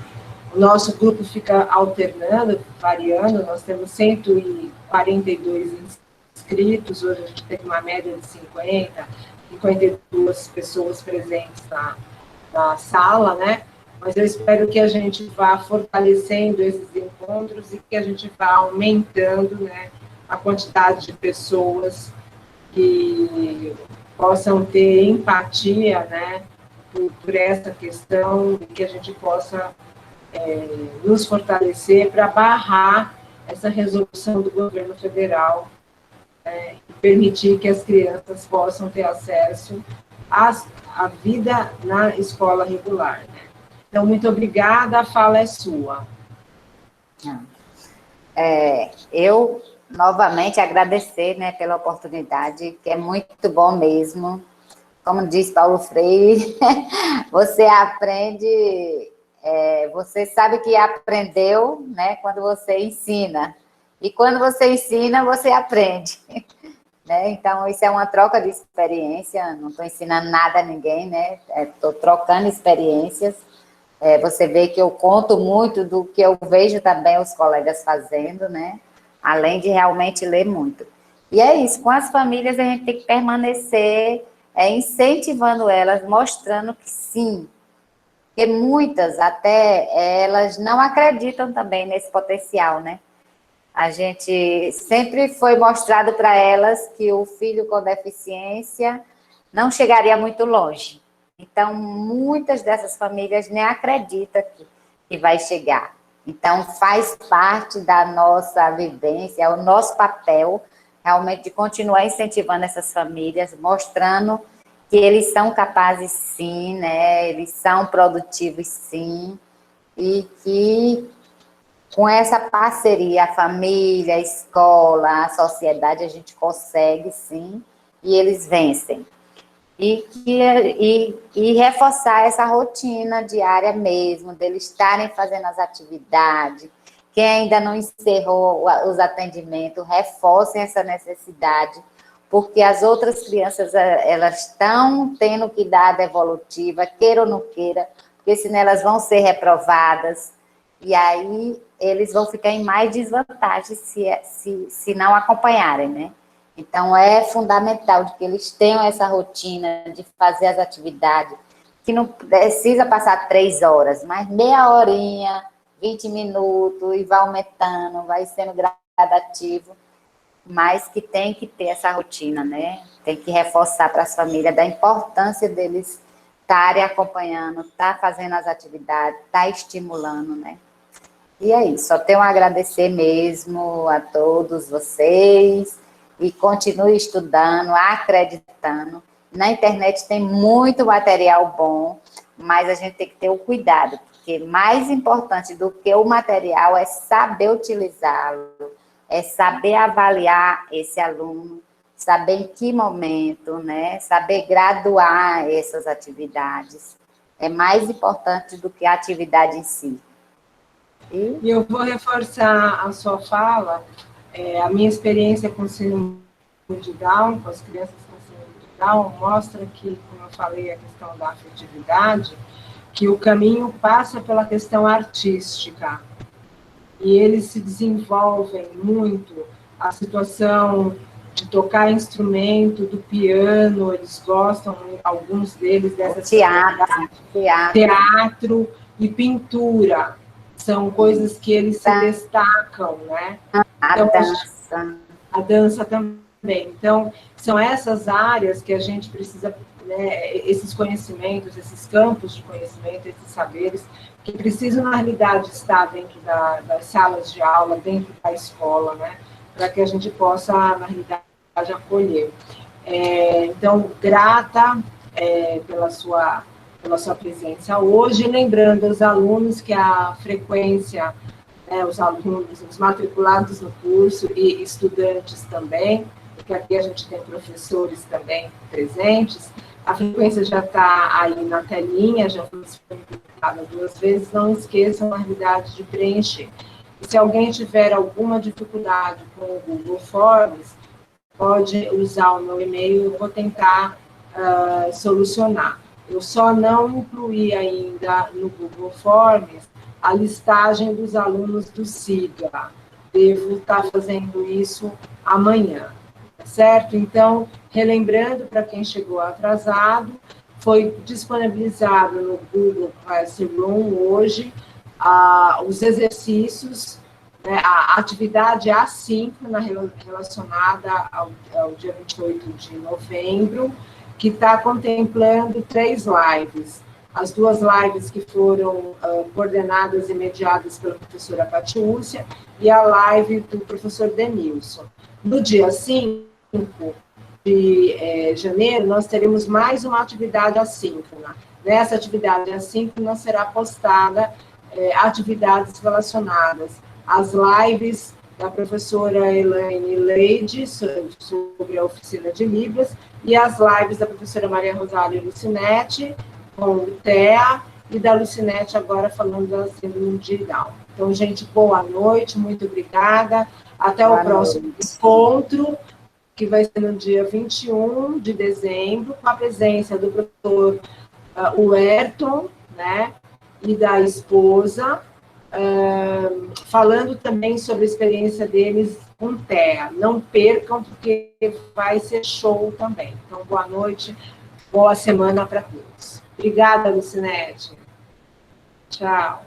O nosso grupo fica alternando, variando, nós temos 142 inscritos, hoje a gente teve uma média de 52 pessoas presentes na sala, né? Mas eu espero que a gente vá fortalecendo esses encontros e que a gente vá aumentando, né, a quantidade de pessoas que possam ter empatia, né, por essa questão, e que a gente possa nos fortalecer para barrar essa resolução do governo federal e permitir que as crianças possam ter acesso à vida na escola regular, né? Então, muito obrigada, a fala é sua. Eu novamente agradecer, né, pela oportunidade, que é muito bom mesmo. Como diz Paulo Freire, você aprende, você sabe que aprendeu, né, quando você ensina. E quando você ensina, você aprende. Né? Então, isso é uma troca de experiência, não estou ensinando nada a ninguém, né? Estou trocando experiências. Você vê que eu conto muito do que eu vejo também os colegas fazendo, né? Além de realmente ler muito. E é isso, com as famílias a gente tem que permanecer incentivando elas, mostrando que sim, porque muitas até elas não acreditam também nesse potencial, né? A gente sempre foi mostrado para elas que o filho com deficiência não chegaria muito longe. Então, muitas dessas famílias nem acreditam que vai chegar. Então, faz parte da nossa vivência, é o nosso papel, realmente, de continuar incentivando essas famílias, mostrando que eles são capazes, sim, né? Eles são produtivos, sim, e que com essa parceria, a família, a escola, a sociedade, a gente consegue, sim, e eles vencem. E reforçar essa rotina diária mesmo, deles estarem fazendo as atividades. Quem ainda não encerrou os atendimentos, reforcem essa necessidade, porque as outras crianças, elas estão tendo que dar a devolutiva, queira ou não queira, porque senão elas vão ser reprovadas, e aí eles vão ficar em mais desvantagem se não acompanharem, né? Então, é fundamental de que eles tenham essa rotina de fazer as atividades, que não precisa passar 3 horas, mas meia horinha, 20 minutos, e vai aumentando, vai sendo gradativo, mas que tem que ter essa rotina, né? Tem que reforçar para as famílias da importância deles estarem acompanhando, estar fazendo as atividades, estar estimulando, né? E é isso, só tenho a agradecer mesmo a todos vocês, e continue estudando, acreditando. Na internet tem muito material bom, mas a gente tem que ter o cuidado, porque mais importante do que o material é saber utilizá-lo, é saber avaliar esse aluno, saber em que momento, né? Saber graduar essas atividades. É mais importante do que a atividade em si. E eu vou reforçar a sua fala, a minha experiência com síndrome de Down, com as crianças com síndrome de Down, mostra que, como eu falei, a questão da afetividade, que o caminho passa pela questão artística. E eles se desenvolvem muito, a situação de tocar instrumento, do piano, eles gostam, alguns deles, dessa teatro e pintura. São coisas que eles se destacam, né? Então, a dança também. Então, são essas áreas que a gente precisa, né, esses conhecimentos, esses campos de conhecimento, esses saberes, que precisam, na realidade, estar dentro das salas de aula, dentro da escola, né? Para que a gente possa, na realidade, acolher. Então, grata pela sua presença hoje, lembrando aos alunos que a frequência, né, os alunos, os matriculados no curso e estudantes também, porque aqui a gente tem professores também presentes, a frequência já está aí na telinha, já foi disponibilizada 2 vezes, não esqueçam, na realidade, de preencher. E se alguém tiver alguma dificuldade com o Google Forms, pode usar o meu e-mail, eu vou tentar solucionar. Eu só não incluí ainda no Google Forms a listagem dos alunos do SIGA. Devo estar fazendo isso amanhã, certo? Então, relembrando para quem chegou atrasado, foi disponibilizado no Google Classroom hoje os exercícios, né, a atividade assíncrona relacionada ao dia 28 de novembro, que está contemplando 3 lives. As 2 lives que foram coordenadas e mediadas pela professora Catiúcia e a live do professor Denilson. No dia 5 de janeiro, nós teremos mais uma atividade assíncrona. Nessa atividade assíncrona será postada atividades relacionadas às lives da professora Elaine Leide sobre a oficina de Libras e as lives da professora Maria Rosário Lucinete com o TEA e da Lucinete agora falando da síndrome de Down. Então, gente, boa noite, muito obrigada. Até o próximo encontro, que vai ser no dia 21 de dezembro, com a presença do professor Huerton, né, e da esposa, falando também sobre a experiência deles com TEA. Não percam, porque vai ser show também. Então, boa noite, boa semana para todos. Obrigada, Lucinete. Tchau.